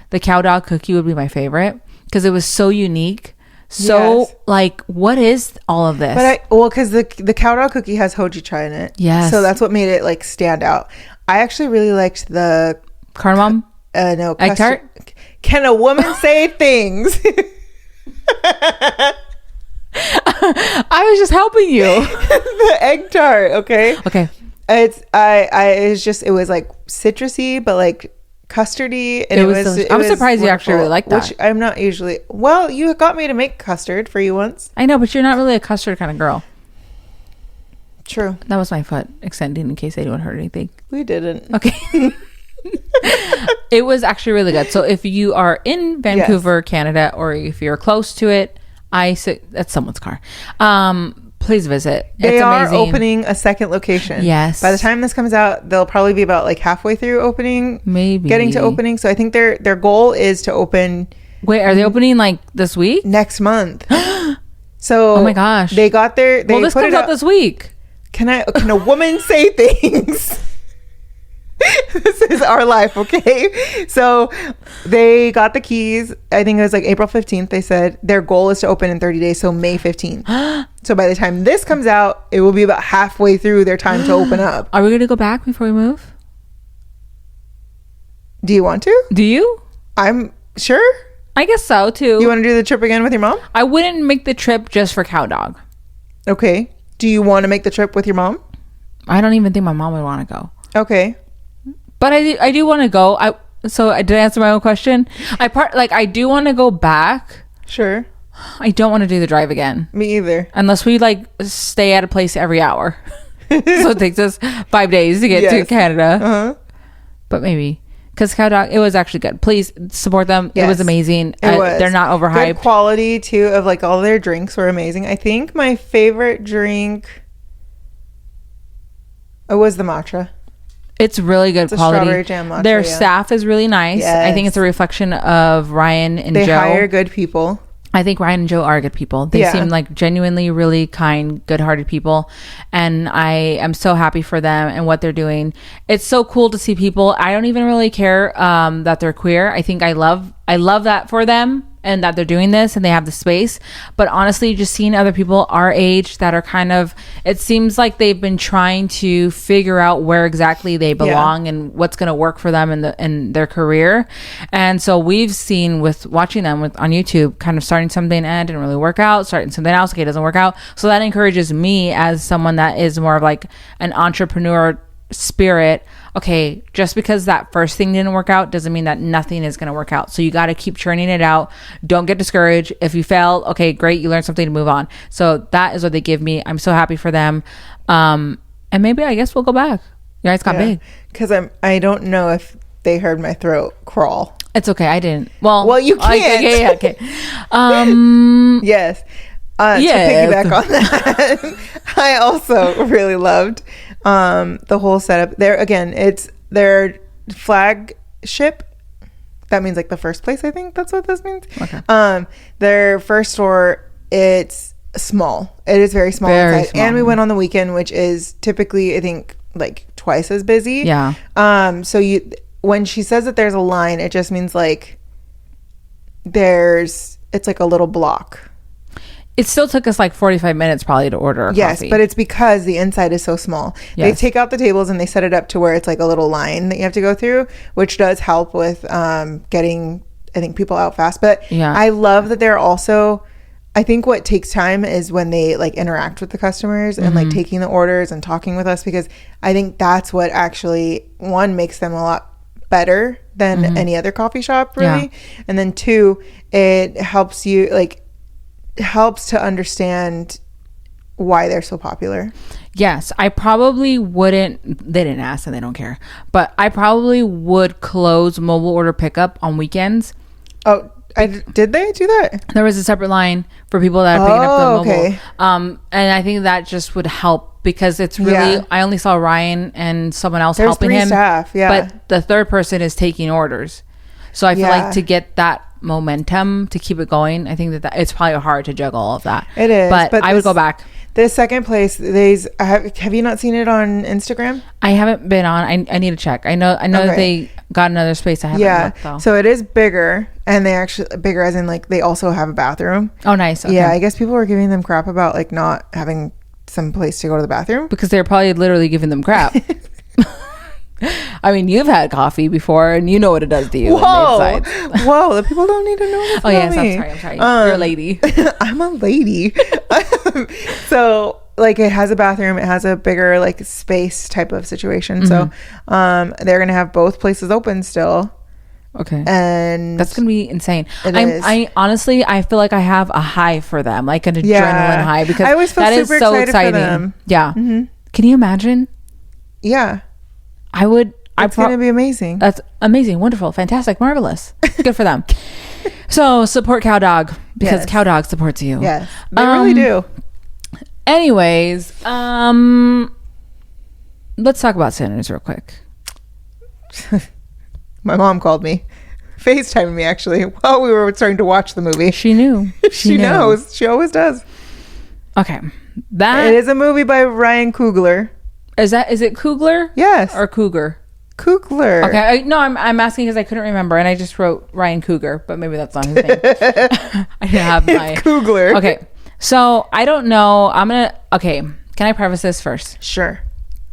the Cowdog cookie would be my favorite, because it was so unique. So what is all of this? But because the Cowdog cookie has hojicha in it. Yes. So that's what made it stand out. I actually really liked the cardamom. No, egg tart. Can a woman say things? I was just helping you. The egg tart. Okay. It was citrusy, but custardy, and I was surprised you actually really liked that. Which I'm not usually. Well, you got me to make custard for you once. I know, but you're not really a custard kind of girl. True. That was my foot extending in case anyone heard anything. We didn't. Okay. It was actually really good. So if you are in Vancouver, Canada, or if you're close to it, that's someone's car. Please visit. They are opening a second location. Yes. By the time this comes out, they'll probably be about halfway through opening. Maybe. Getting to opening. So I think their goal is to open. Wait, are they opening this week? Next month. So. Oh my gosh. They got there. This comes out this week. Can a woman say things? This is our life, okay? So they got the keys. I think it was April 15th. They said their goal is to open in 30 days, so May 15th. So by the time this comes out, it will be about halfway through their time to open up. Are we going to go back before we move? Do you want to? Do you? I'm sure. I guess so, too. You want to do the trip again with your mom? I wouldn't make the trip just for Cowdog. Okay. Do you want to make the trip with your mom? I don't even think my mom would want to go. Okay. But I do want to go. So I did answer my own question. I do want to go back. Sure. I don't want to do the drive again. Me either. Unless we stay at a place every hour. So it takes us 5 days to get to Canada. Uh-huh. But maybe. Because Cowdog, it was actually good. Please support them. Yes. It was amazing. It was. They're not overhyped. Good quality too, of all their drinks were amazing. I think my favorite drink was the matcha. It's really good quality. Strawberry jam matcha, their staff is really nice. Yes. I think it's a reflection of Ryan and Joe. They hire good people. I think Ryan and Joe are good people. They seem like genuinely really kind, good-hearted people. And I am so happy for them and what they're doing. It's so cool to see people. I don't even really care that they're queer. I think I love that for them, and that they're doing this and they have the space. But honestly, just seeing other people our age that are it seems like they've been trying to figure out where exactly they belong and what's going to work for them in their career. And so we've seen with watching them on YouTube, kind of starting something and it didn't really work out, starting something else, okay, it doesn't work out. So that encourages me as someone that is more of an entrepreneur spirit. okay, just because that first thing didn't work out doesn't mean that nothing is going to work out. So you got to keep churning it out. Don't get discouraged. If you fail, okay, great, you learned something to move on. So that is what they give me. I'm so happy for them. And maybe I guess we'll go back. Your eyes got big. Because I don't know if they heard my throat crawl. It's okay. I didn't. Well, you can't. Okay. Yes. To piggyback on that, I also really loved the whole setup. There again, it's their flagship. That means like the first place. I think that's what this means. Okay. Their first store. It's small. It is very small. Very small. And we went on the weekend, which is typically I think like twice as busy. Yeah. So when she says that there's a line, it just means like it's like a little block. It still took us like 45 minutes probably to order a coffee. But it's because the inside is so small. They take out the tables and they set it up to where it's like a little line that you have to go through, which does help with getting, I think, people out fast. But I love that they're also, I think what takes time is when they like interact with the customers and like taking the orders and talking with us, because I think that's what actually, one, makes them a lot better than any other coffee shop, really. And then two, it helps you helps to understand why they're so popular. Yes, I probably wouldn't, they didn't ask and they don't care, but I probably would close mobile order pickup on weekends. Oh, did they do that? There was a separate line for people that are picking up the mobile. Okay. And I think that just would help, because it's really, I only saw Ryan and someone else helping him. Staff, but the third person is taking orders. So I feel like to get that momentum to keep it going, I think that it's probably hard to juggle all of that. It is, but I would go back. The second place, have you not seen it on Instagram? I haven't been on. I need to check. I know that they got another space. I haven't looked, though. So it is bigger, and they actually bigger as in like they also have a bathroom. Oh, nice. Okay. Yeah, I guess people were giving them crap about like not having some place to go to the bathroom, because they're probably literally giving them crap. I mean, you've had coffee before, and you know what it does to you. Whoa, the people don't need to know this. Oh yes, I'm sorry. You're a lady. I'm a lady. So like it has a bathroom, it has a bigger like space type of situation. So they're gonna have both places open still. Okay. And that's gonna be insane. I honestly, I feel like I have a high for them, like an adrenaline high, because I always feel that is so exciting. For them. Yeah. Can you imagine? Yeah. I would. It's going to be amazing. That's amazing. Wonderful. Fantastic. Marvelous. Good for them. So support Cowdog, because Cowdog supports you. Yes. They really do. Anyways, let's talk about Sinners real quick. My mom called me. FaceTiming me actually while we were starting to watch the movie. She knew. She knows. She always does. Okay. It is a movie by Ryan Coogler. Is it Coogler? Yes. Or Cougar? Coogler. Okay. I'm asking because I couldn't remember, and I just wrote Ryan Cougar, but maybe that's not his name. I didn't have my Coogler. Okay. So I don't know. Okay. Can I preface this first? Sure.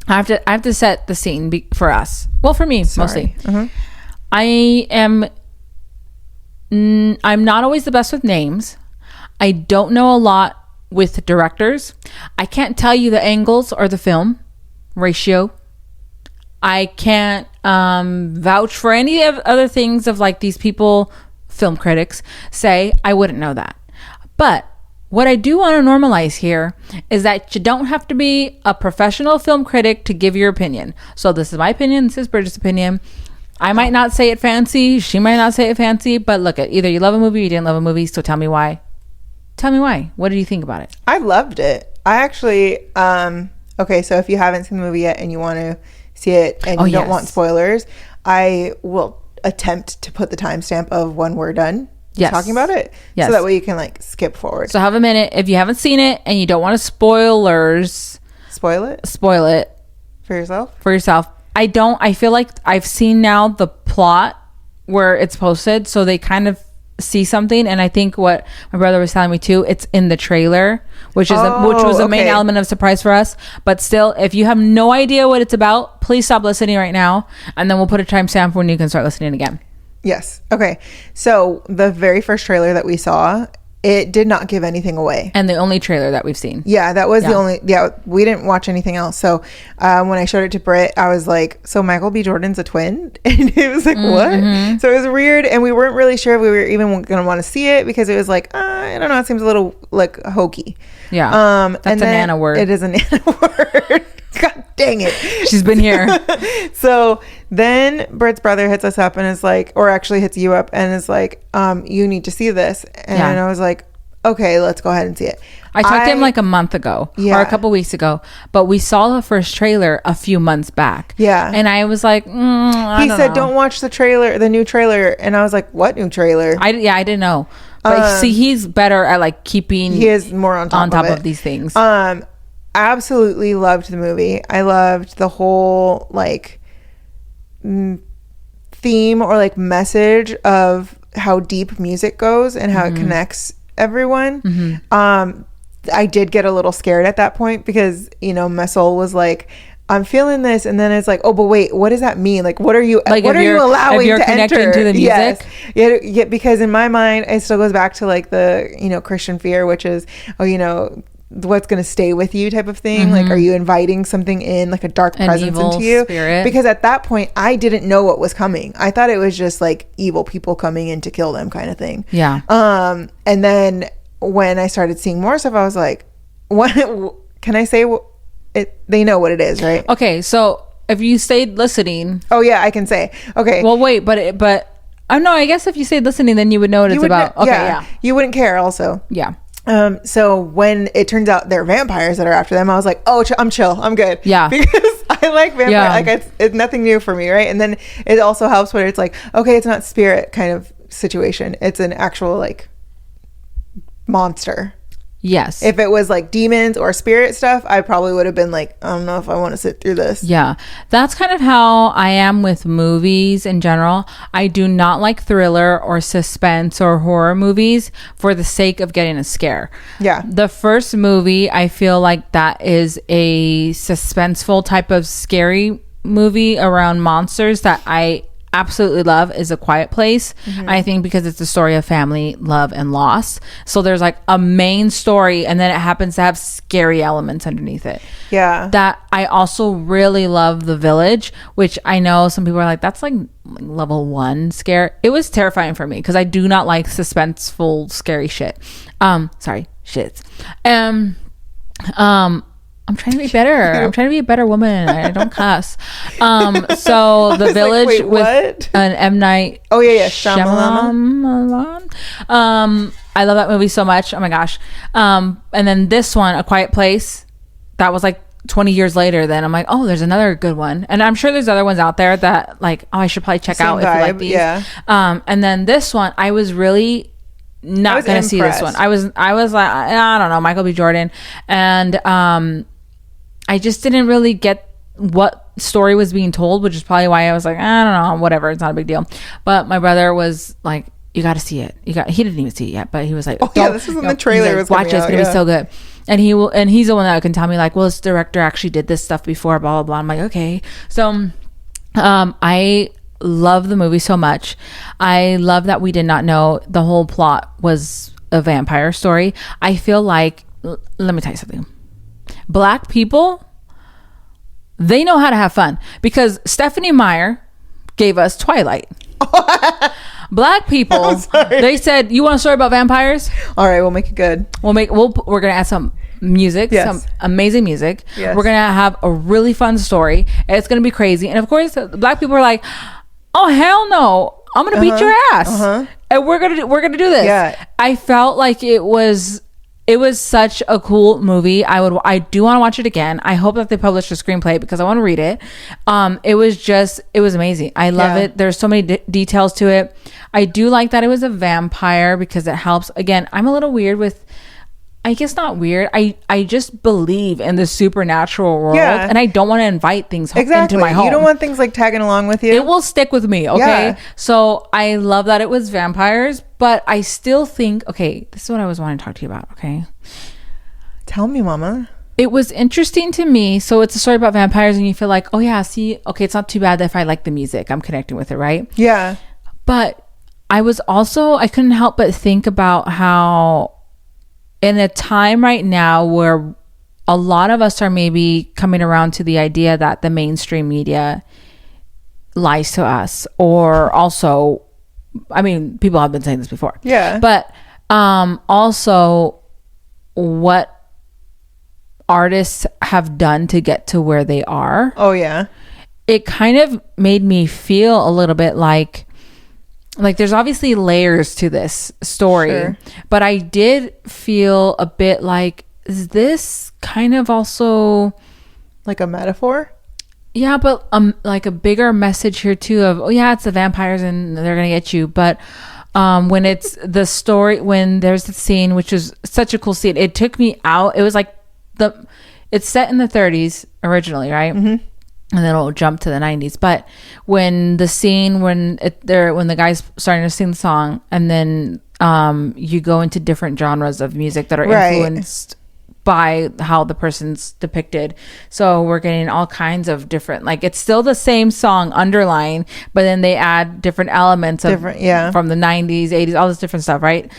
I have to set the scene for us. Well, for me, mostly. I'm not always the best with names. I don't know a lot with directors. I can't tell you the angles or the film ratio. I can't vouch for any of other things of like these people, film critics, say. I wouldn't know that. But what I do want to normalize here is that you don't have to be a professional film critic to give your opinion. So this is my opinion. This is Bridget's opinion. I might not say it fancy. She might not say it fancy. But look, either you love a movie or you didn't love a movie. So tell me why. Tell me why. What did you think about it? I loved it. I actually... okay, so if you haven't seen the movie yet and you want to see it and you don't want spoilers, I will attempt to put the timestamp of when we're done talking about it. Yes. So that way you can like skip forward. So have a minute. If you haven't seen it and you don't want to spoil it for yourself. I feel like I've seen now the plot where it's posted, so they kind of see something. And I think what my brother was telling me too, it's in the trailer, which was the main element of surprise for us. But still, if you have no idea what it's about, please stop listening right now, and then we'll put a timestamp when you can start listening again. Yes. Okay. So the very first trailer that we saw, it did not give anything away. And the only trailer that we've seen. Yeah, that was the only. Yeah, we didn't watch anything else. So when I showed it to Britt, I was like, "So Michael B. Jordan's a twin?" And it was like, "What?" So it was weird, and we weren't really sure if we were even going to want to see it because it was like, I don't know, it seems a little like hokey. Yeah, that's a Nana word. It is a Nana word. God dang it. She's been here. So then Britt's brother hits us up and is like, or actually hits you up and is like, you need to see this. And I was like, okay, let's go ahead and see it. I talked to him like a month ago or a couple weeks ago, but we saw the first trailer a few months back. Yeah. And I was like, he said, don't watch the trailer, the new trailer. And I was like, what new trailer? I didn't know. But see, he's better at like keeping. He is more on top of these things. Absolutely loved the movie. I loved the whole like theme or like message of how deep music goes and how it connects everyone. I did get a little scared at that point because, you know, my soul was like, I'm feeling this, and then it's like, oh, but wait, what does that mean? Like, what are you allowing to enter? To the music? Yes. Yeah, because in my mind, it still goes back to like the, you know, Christian fear, which is, oh, you know, what's going to stay with you type of thing. Like, are you inviting something in, like a dark presence into you? Spirit. Because at that point, I didn't know what was coming. I thought it was just like evil people coming in to kill them kind of thing. Yeah. And then when I started seeing more stuff, I was like, what can I say? They know what it is, right? Okay, so if you stayed listening, oh yeah, I can say. Okay. Well, wait, but oh no, I guess if you stayed listening, then you would know what it's about. Okay, yeah. You wouldn't care, also. Yeah. So when it turns out they're vampires that are after them, I was like, oh, I'm chill, I'm good. Yeah. Because I like vampires. Like it's nothing new for me, right? And then it also helps when it's like, okay, it's not spirit kind of situation. It's an actual like monster. Yes. If it was like demons or spirit stuff, I probably would have been like, I don't know if I want to sit through this. Yeah. That's kind of how I am with movies in general. I do not like thriller or suspense or horror movies for the sake of getting a scare. Yeah. The first movie, I feel like that is a suspenseful type of scary movie around monsters that I absolutely love is A Quiet Place. I think because it's a story of family, love, and loss. So there's like a main story, and then it happens to have scary elements underneath it. Yeah. That I also really love The Village, which I know some people are like, that's like level 1 scare. It was terrifying for me because I do not like suspenseful, scary shit. Sorry, shits. I'm trying to be better. I'm trying to be a better woman. I don't cuss. So The Village like, wait, with what? an M. Night. Oh yeah, Shyamalan. I love that movie so much. Oh my gosh. And then this one, A Quiet Place, that was like 20 years later. Then I'm like, oh, there's another good one. And I'm sure there's other ones out there that like, oh, I should probably check out if you like these. Yeah. And then this one, I was really not gonna see this one. I was like, I don't know, Michael B. Jordan, and I just didn't really get what story was being told, which is probably why I was like, I don't know, whatever, it's not a big deal. But my brother was like, you got to see it. He didn't even see it yet, but he was like, oh yeah, this is in the trailer. Like, watch it, it's gonna be so good. And he's the one that can tell me like, well, this director actually did this stuff before, blah blah blah. I'm like, okay. So I love the movie so much. I love that we did not know the whole plot was a vampire story. I feel like, let me tell you something. Black people, they know how to have fun because Stephanie Meyer gave us Twilight. Black people, they said, you want a story about vampires? All right, we'll make it good. We're gonna add some music, some amazing music. Yes. We're gonna have a really fun story. It's gonna be crazy. And of course, Black people are like, oh hell no, I'm gonna beat your ass, and we're gonna do this. Yeah. I felt like it was such a cool movie. I do want to watch it again. I hope that they publish a screenplay because I want to read it. It was amazing. I love it. There's so many details to it. I do like that it was a vampire because it helps. Again, I'm a little weird with, I guess not weird. I just believe in the supernatural world, and I don't want to invite things into my home. You don't want things like tagging along with you. It will stick with me, okay? Yeah. So I love that it was vampires, but I still think, okay, this is what I was wanting to talk to you about, okay? Tell me, mama. It was interesting to me. So it's a story about vampires, and you feel like, oh yeah, see, okay, it's not too bad if I like the music. I'm connecting with it, right? Yeah. But I couldn't help but think about how in a time right now where a lot of us are maybe coming around to the idea that the mainstream media lies to us, or also, I mean, people have been saying this before. Yeah. But also what artists have done to get to where they are. Oh, yeah. It kind of made me feel a little bit like there's obviously layers to this story, Sure. but I did feel a bit like, is this kind of also Like a metaphor? yeah, but like a bigger message here too of, oh yeah, it's the vampires and they're gonna get you. But when it's the story, when there's the scene, which is such a cool scene, it took me out. It was like it's set in the 30s originally, right? Mm-hmm. And then it'll jump to the 90s. But when the scene, when the guy's starting to sing the song, and then you go into different genres of music that are influenced by how the person's depicted. So we're getting all kinds of different, like, it's still the same song underlying, but then they add different elements of from the 90s, 80s, all this different stuff, right?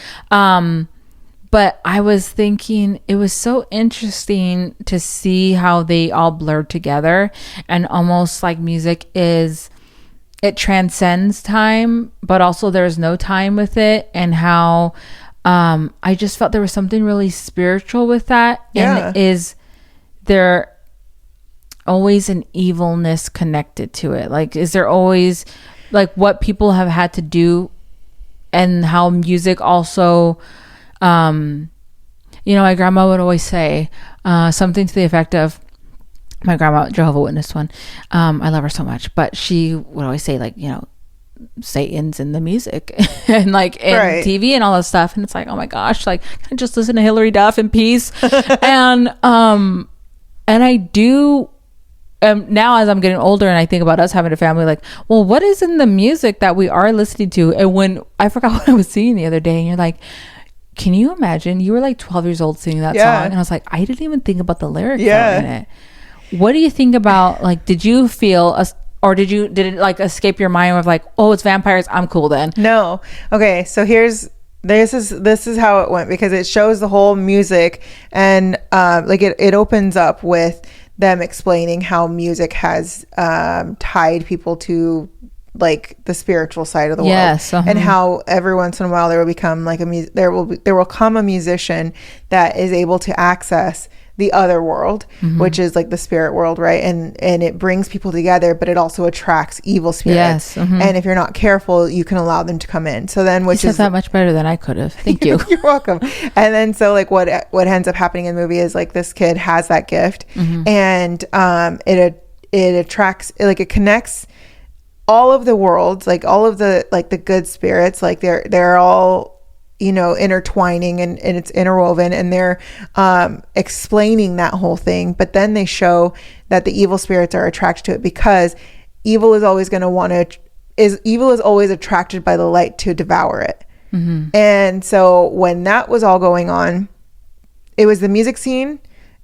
But I was thinking it was so interesting to see how they all blurred together, and almost like music it transcends time, but also there's no time with it, and how I just felt there was something really spiritual with that. Yeah. And is there always an evilness connected to it? Like, is there always, like, what people have had to do, and how music also, my grandma would always say something to the effect of, my grandma, Jehovah's Witness one, I love her so much, but she would always say, like, Satan's in the music and like in TV and all this stuff, and it's like, oh my gosh, like, can I just listen to Hillary Duff in peace? and I do now, as I'm getting older and I think about us having a family, like, well, what is in the music that we are listening to? And when I forgot what I was singing the other day, and you're like, can you imagine you were like 12 years old singing that song? And I was like, I didn't even think about the lyrics in it. What do you think about, like, did you feel or did it like escape your mind of like, oh, it's vampires, I'm cool then? No. Okay, so this is how it went, because it shows the whole music, and like it opens up with them explaining how music has tied people to like the spiritual side of the world, and how every once in a while there will become like there will come a musician that is able to access the other world, which is like the spirit world, right? And it brings people together, but it also attracts evil spirits. And if you're not careful, you can allow them to come in. So then, which is that much better than I could have. Thank you. You're welcome. And then so like what ends up happening in the movie is like this kid has that gift, and it attracts, like, it connects all of the worlds, like all of the, like, the good spirits, like they're all, intertwining, and it's interwoven, and they're explaining that whole thing. But then they show that the evil spirits are attracted to it, because evil is always going to evil is always attracted by the light to devour it. And so when that was all going on, it was the music scene,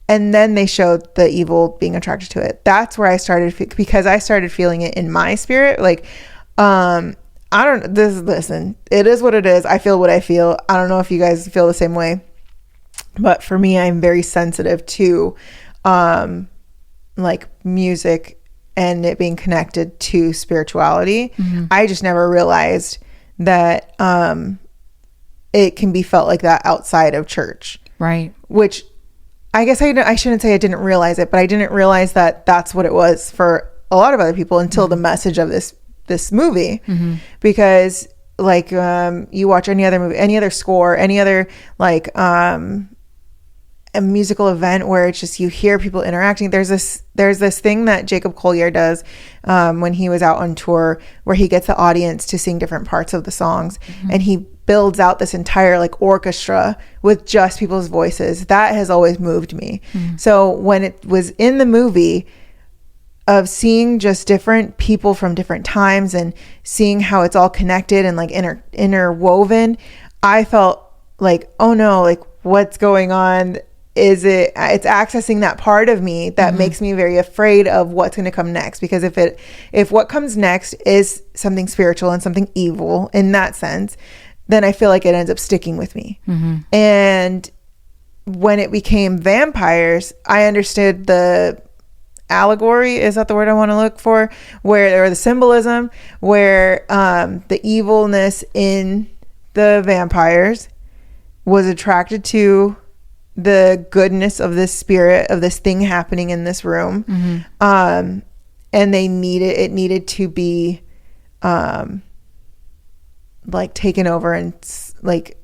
and then they showed the evil being attracted to it. That's where I started, because I started feeling it in my spirit. Like, listen, it is what it is. I feel what I feel. I don't know if you guys feel the same way, but for me, I'm very sensitive to, like, music and it being connected to spirituality. I just never realized that, it can be felt like that outside of church. Right. Which I guess I shouldn't say I didn't realize it, but I didn't realize that that's what it was for a lot of other people until the message of this movie. Because like, you watch any other movie, any other score, any other like a musical event where it's just, you hear people interacting. There's this thing that Jacob Collier does when he was out on tour, where he gets the audience to sing different parts of the songs, and he builds out this entire like orchestra with just people's voices. That has always moved me. So when it was in the movie, of seeing just different people from different times and seeing how it's all connected and like interwoven, I felt like, oh no, like, what's going on? It's accessing that part of me that makes me very afraid of what's going to come next. Because if what comes next is something spiritual and something evil in that sense, then I feel like it ends up sticking with me. And when it became vampires, I understood the allegory, is that the word I want to look for, where, or the symbolism, where the evilness in the vampires was attracted to the goodness of this spirit, of this thing happening in this room. And it needed to be like taken over, and like,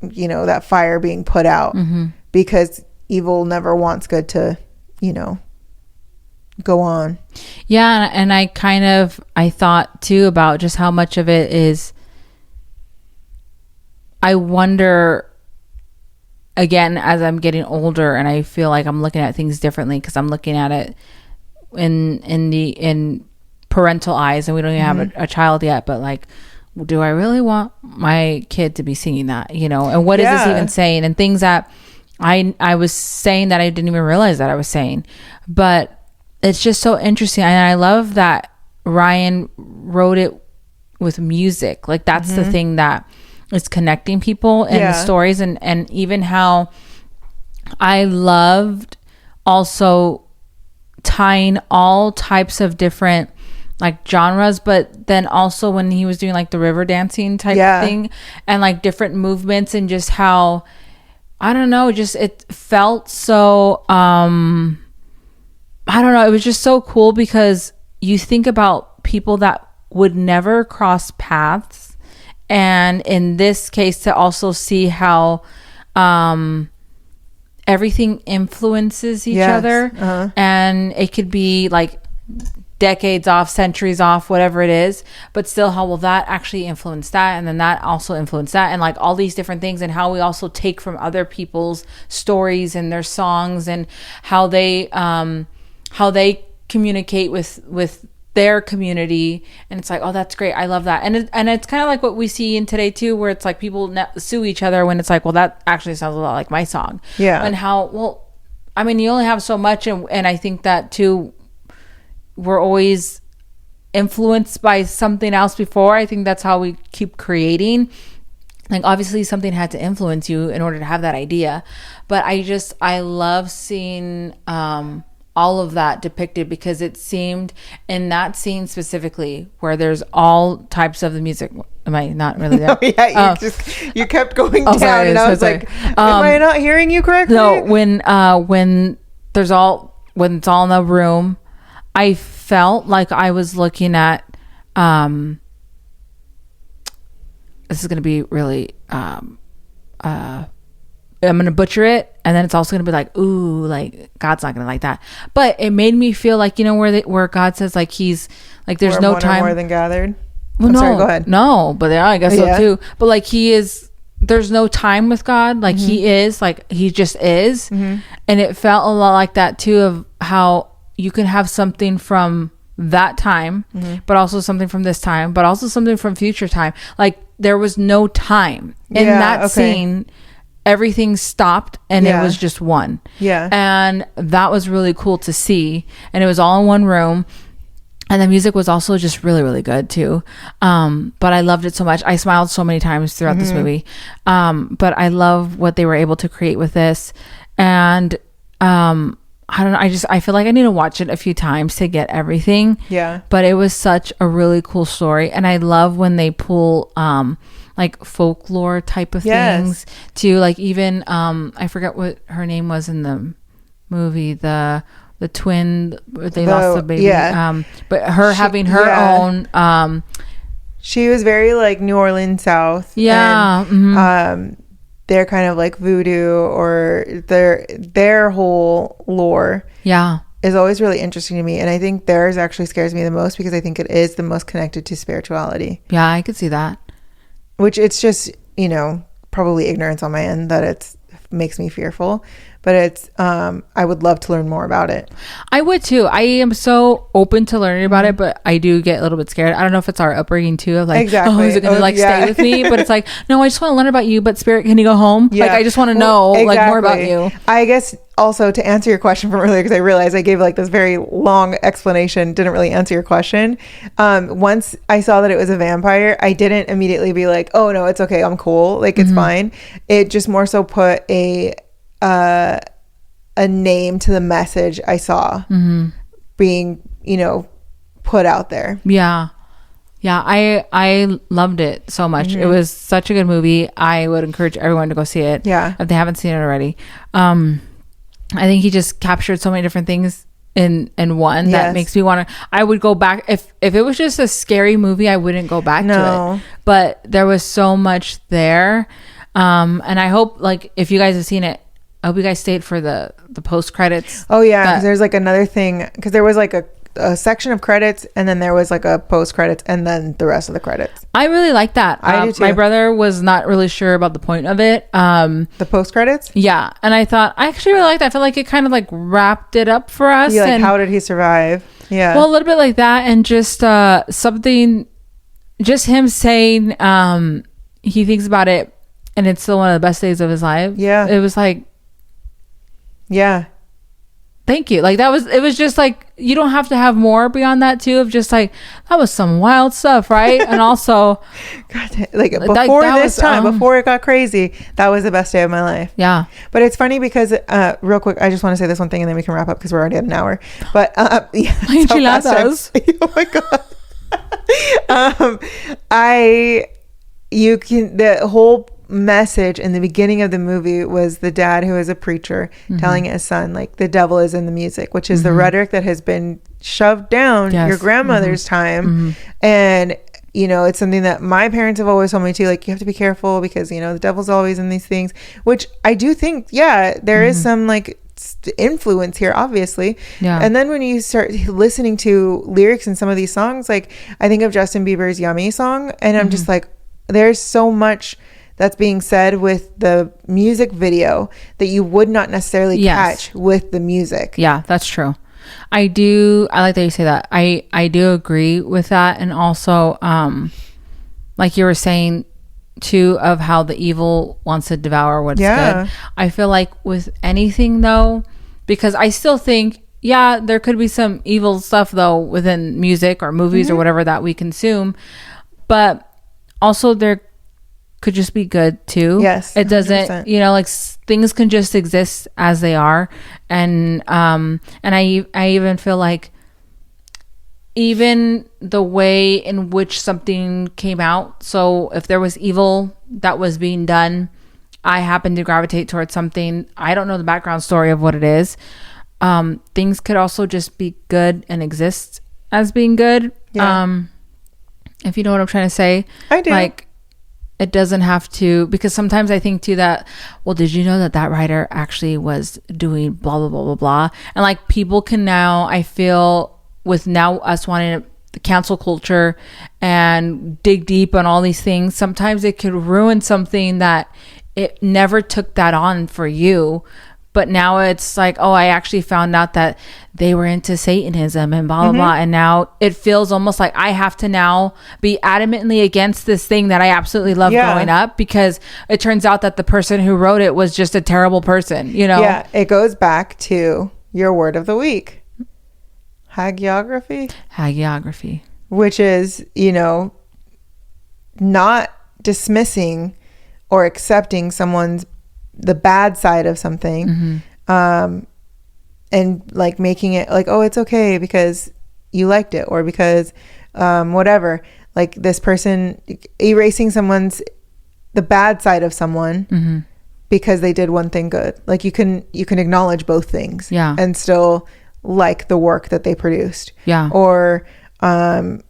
you know, that fire being put out, because evil never wants good to, you know, go on. Yeah. And I thought too about just how much of it is, I wonder, again, as I'm getting older, and I feel like I'm looking at things differently, because I'm looking at it in parental eyes, and we don't even have a child yet, but like, do I really want my kid to be singing that, you know? And what is this even saying? And things that I was saying that I didn't even realize that I was saying. But it's just so interesting. And I love that Ryan wrote it with music. Like, that's the thing that is connecting people in the stories. And even how I loved also tying all types of different like genres, but then also when he was doing like the river dancing type thing, and like different movements, and just how, I don't know, just it felt so I don't know, it was just so cool, because you think about people that would never cross paths, and in this case to also see how everything influences each other, and it could be like decades off, centuries off, whatever it is, but still how will that actually influence that, and then that also influence that, and like all these different things, and how we also take from other people's stories and their songs, and how they communicate with their community. And it's like, oh, that's great, I love that. And it's kind of like what we see in today too, where it's like people sue each other when it's like, well, that actually sounds a lot like my song. And how, well, I mean, you only have so much, and I think that too, we're always influenced by something else before. I think that's how we keep creating. Like, obviously something had to influence you in order to have that idea, but I love seeing all of that depicted, because it seemed in that scene specifically where there's all types of the music. Am I not really there? No, you kept going down, sorry, and I was like, am I not hearing you correctly? No, when it's all in the room, I felt like I was looking at, this is going to be really, I'm going to butcher it. And then it's also going to be like, ooh, like God's not going to like that. But it made me feel like, you know, where God says like, he's like, there's no time. More than gathered. Well, no, sorry, go ahead. No, but yeah, I guess so too. But like, there's no time with God. Like he is, like he just is. And it felt a lot like that too, of how you can have something from that time, but also something from this time, but also something from future time. Like, there was no time in that scene. Everything stopped, and it was just one. And that was really cool to see. And it was all in one room. And the music was also just really, really good too. But I loved it so much. I smiled so many times throughout this movie. But I love what they were able to create with this. And I don't know, I feel like I need to watch it a few times to get everything. But it was such a really cool story. And I love when they pull like folklore type of things to, like, even I forget what her name was in the movie, the twin, they lost the baby, but her having her own she was very like New Orleans South, and, they're kind of like voodoo, or their whole lore is always really interesting to me. And I think theirs actually scares me the most, because I think it is the most connected to spirituality. I could see that. Which, it's just, you know, probably ignorance on my end that it makes me fearful. But it's I would love to learn more about it. I would too. I am so open to learning about it, but I do get a little bit scared. I don't know if it's our upbringing too, of like, oh, is it gonna stay with me? But it's like, no, I just want to learn about you, but Spirit, can you go home? Like, I just want to know like more about you. I guess also, to answer your question from earlier, because I realized I gave like this very long explanation, didn't really answer your question. Once I saw that it was a vampire, I didn't immediately be like, oh no, it's okay, I'm cool, like it's fine. It just more so put a a name to the message I saw being, you know, put out there. Yeah. I loved it so much. It was such a good movie. I would encourage everyone to go see it. Yeah. If they haven't seen it already. I think he just captured so many different things in one that makes me want to. I would go back if it was just a scary movie. I wouldn't go back to it. But there was so much there, and I hope, like, if you guys have seen it, I hope you guys stayed for the post credits. Oh yeah, because there's like another thing, because there was like a section of credits, and then there was like a post credits, and then the rest of the credits. I really like that. I do too. My brother was not really sure about the point of it. The post credits. Yeah, and I thought I actually really liked that. I feel like it kind of like wrapped it up for us. Yeah, like and, how did he survive? Yeah. Well, a little bit like that, and just something, just him saying he thinks about it, and it's still one of the best days of his life. Yeah. It was like, yeah. Thank you. Like, it was just like, you don't have to have more beyond that too, of just like, that was some wild stuff, right? And also, God, like before before it got crazy, that was the best day of my life. Yeah. But it's funny because real quick, I just want to say this one thing and then we can wrap up because we're already at an hour. But yeah, enchiladas. Oh my God. The whole message in the beginning of the movie was the dad who is a preacher telling his son, like, the devil is in the music, which is the rhetoric that has been shoved down your grandmother's time. And you know, it's something that my parents have always told me too, like, you have to be careful because, you know, the devil's always in these things, which I do think, yeah, there is some like influence here, obviously. Yeah. And then when you start listening to lyrics in some of these songs, like I think of Justin Bieber's Yummy song, and I'm just like, there's so much that's being said with the music video that you would not necessarily catch with the music. Yeah, that's true. I like that you say that. I do agree with that. And also, like you were saying too, of how the evil wants to devour what's good. I feel like with anything though, because I still think, yeah, there could be some evil stuff though within music or movies or whatever that we consume, but also there could just be good too. Yes, it doesn't 100%. You know, like things can just exist as they are, and I even feel like even the way in which something came out, so if there was evil that was being done, I happen to gravitate towards something. I don't know the background story of what it is. Things could also just be good and exist as being good. If you know what I'm trying to say. I do. Like, it doesn't have to, because sometimes I think too that, well, did you know that writer actually was doing blah, blah, blah, blah, blah. And like people can now, I feel with now us wanting the cancel culture and dig deep on all these things, sometimes it could ruin something that it never took that on for you. But now it's like, oh, I actually found out that they were into Satanism and blah, blah, blah. And now it feels almost like I have to now be adamantly against this thing that I absolutely loved growing up, because it turns out that the person who wrote it was just a terrible person, you know? Yeah, it goes back to your word of the week. Hagiography? Hagiography. Which is, you know, not dismissing or accepting the bad side of something, and like making it like, oh, it's okay because you liked it, or because whatever, like this person erasing the bad side of someone because they did one thing good. Like you can acknowledge both things and still like the work that they produced, or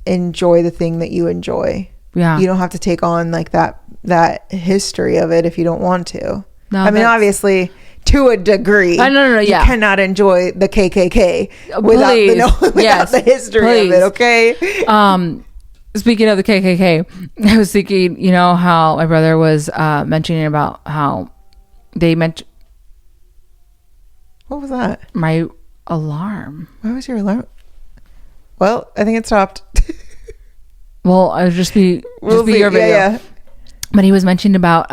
enjoy the thing that you enjoy. You don't have to take on like that history of it if you don't want to. No, I mean, obviously, to a degree, you cannot enjoy the KKK without the history of it, okay? Speaking of the KKK, I was thinking, you know, how my brother was mentioning about how they mentioned... What was that? My alarm. Why was your alarm? Well, I think it stopped. Well, I would just be your video. Yeah. But he was mentioning about...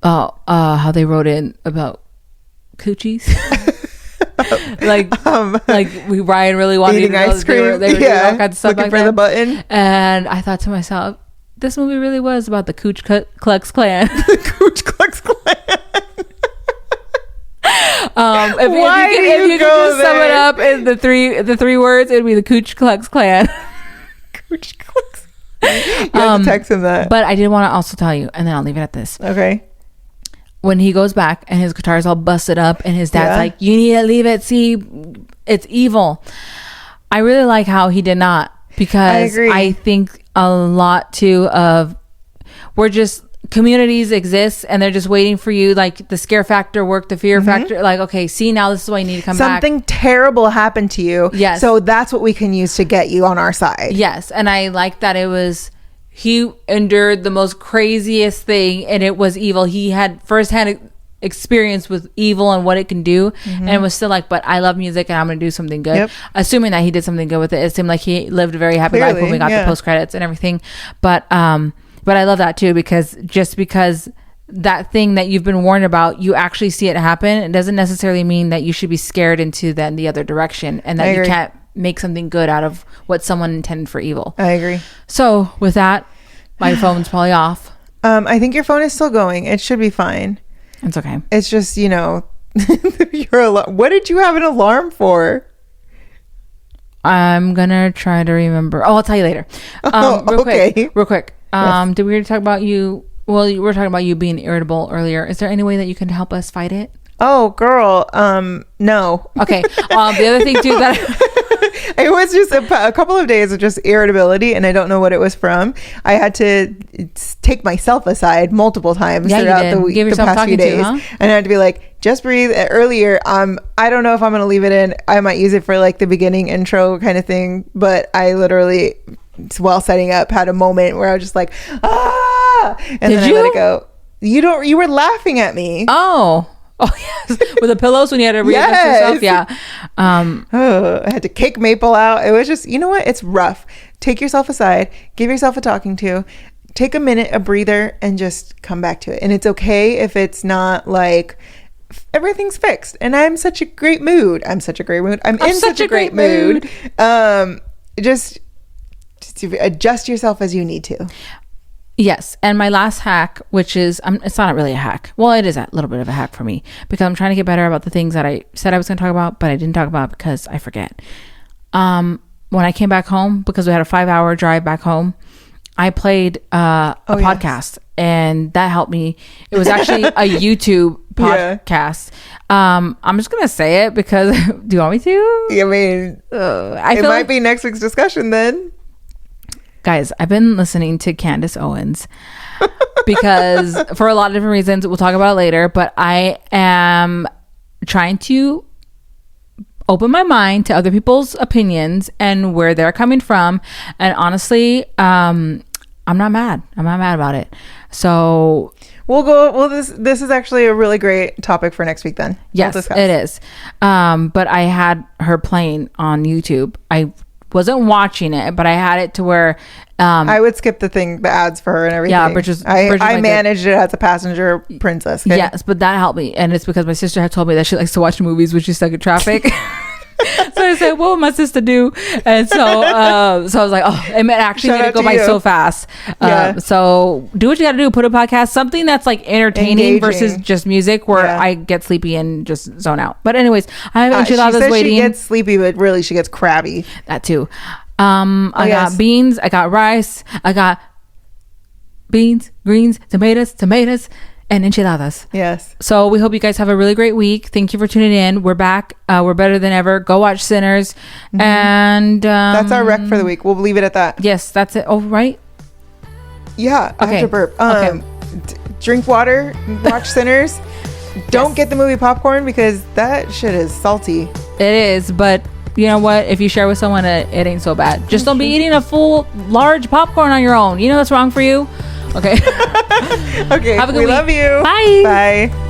how they wrote in about coochies. Ryan really wanted eating to know ice cream. They were doing all kinds of stuff looking for the button. And I thought to myself, this movie really was about the Ku Klux Klan. The Ku Klux Klan. If you could just sum it up in the three words, it'd be the Ku Klux Klan. Ku Klux. You have to text him that. But I did want to also tell you, and then I'll leave it at this. Okay. When he goes back and his guitar's all busted up, and his dad's like, "You need to leave it. See, it's evil." I really like how he did not, because I think a lot too of we're just communities exist and they're just waiting for you, like the scare factor work, the fear factor, like, okay, see, now this is why you need to come back. Something terrible happened to you. Yes. So that's what we can use to get you on our side. Yes. And I like that he endured the most craziest thing, and it was evil. He had firsthand experience with evil and what it can do, and it was still like, but I love music and I'm gonna do something good. Yep. Assuming that he did something good with it. It seemed like he lived a very happy life when we got the post credits and everything. But I love that too, because just because that thing that you've been warned about, you actually see it happen, it doesn't necessarily mean that you should be scared into then the other direction, and that you can't make something good out of what someone intended for evil. I agree. So with that, my phone's probably off. I think your phone is still going. It should be fine. It's okay. It's just, your alarm. What did you have an alarm for? I'm gonna try to remember. I'll tell you later. Real quick. Yes. Did we already talk about you? Well, you were talking about you being irritable earlier. Is there any way that you can help us fight it? Oh, girl. No. Okay. The other thing too that it was just a couple of days of just irritability, and I don't know what it was from. I had to take myself aside multiple times throughout the week, the past few days, and I had to be like, just breathe. Earlier, I don't know if I'm gonna leave it in. I might use it for like the beginning intro kind of thing, but I literally, while setting up, had a moment where I was just like, and then I let it go. You were laughing at me. Oh yes, with the pillows when you had to readjust yourself. Yeah. I had to kick Maple out. It was just, you know what? It's rough. Take yourself aside. Give yourself a talking to. Take a minute, a breather, and just come back to it. And it's okay if it's not like everything's fixed. And I'm in such a great mood. I'm in such a great mood. Just adjust yourself as you need to. Yes. And my last hack, which is, it's not really a hack. Well, it is a little bit of a hack for me, because I'm trying to get better about the things that I said I was going to talk about, but I didn't talk about because I forget. When I came back home, because we had a 5-hour drive back home, I played a podcast, and that helped me. It was actually a YouTube podcast. I'm just going to say it because, do you want me to? I mean, it might be next week's discussion then. Guys, I've been listening to Candace Owens because for a lot of different reasons. We'll talk about it later, but I am trying to open my mind to other people's opinions and where they're coming from. And honestly, I'm not mad. I'm not mad about it. So this is actually a really great topic for next week then. Yes, it is. But I had her playing on YouTube. I wasn't watching it, but I had it to where I would skip the ads for her and everything. Yeah, Bridget I managed it as a passenger princess. Okay? Yes, but that helped me, and it's because my sister had told me that she likes to watch movies when she's stuck in traffic. So I said, what would my sister do? And so I was like, oh, it actually made it go by so fast. So do what you gotta do. Put a podcast, something that's like entertaining versus just music where I get sleepy and just zone out. But anyways, I have enchiladas waiting. She gets sleepy, but really she gets crabby. That too. I got beans, I got rice, I got beans, greens, tomatoes, and enchiladas. Yes. So we hope you guys have a really great week. Thank you for tuning in. We're back. We're better than ever. Go watch Sinners. And that's our rec for the week. We'll leave it at that. Yes, that's it. Oh, right. Yeah. Okay. After burp. Drink water. Watch Sinners. Don't get the movie popcorn because that shit is salty. It is, but you know what? If you share with someone, it ain't so bad. Just don't be eating a full, large popcorn on your own. You know that's wrong for you. Okay. Okay. Have a good week. Love you. Bye. Bye.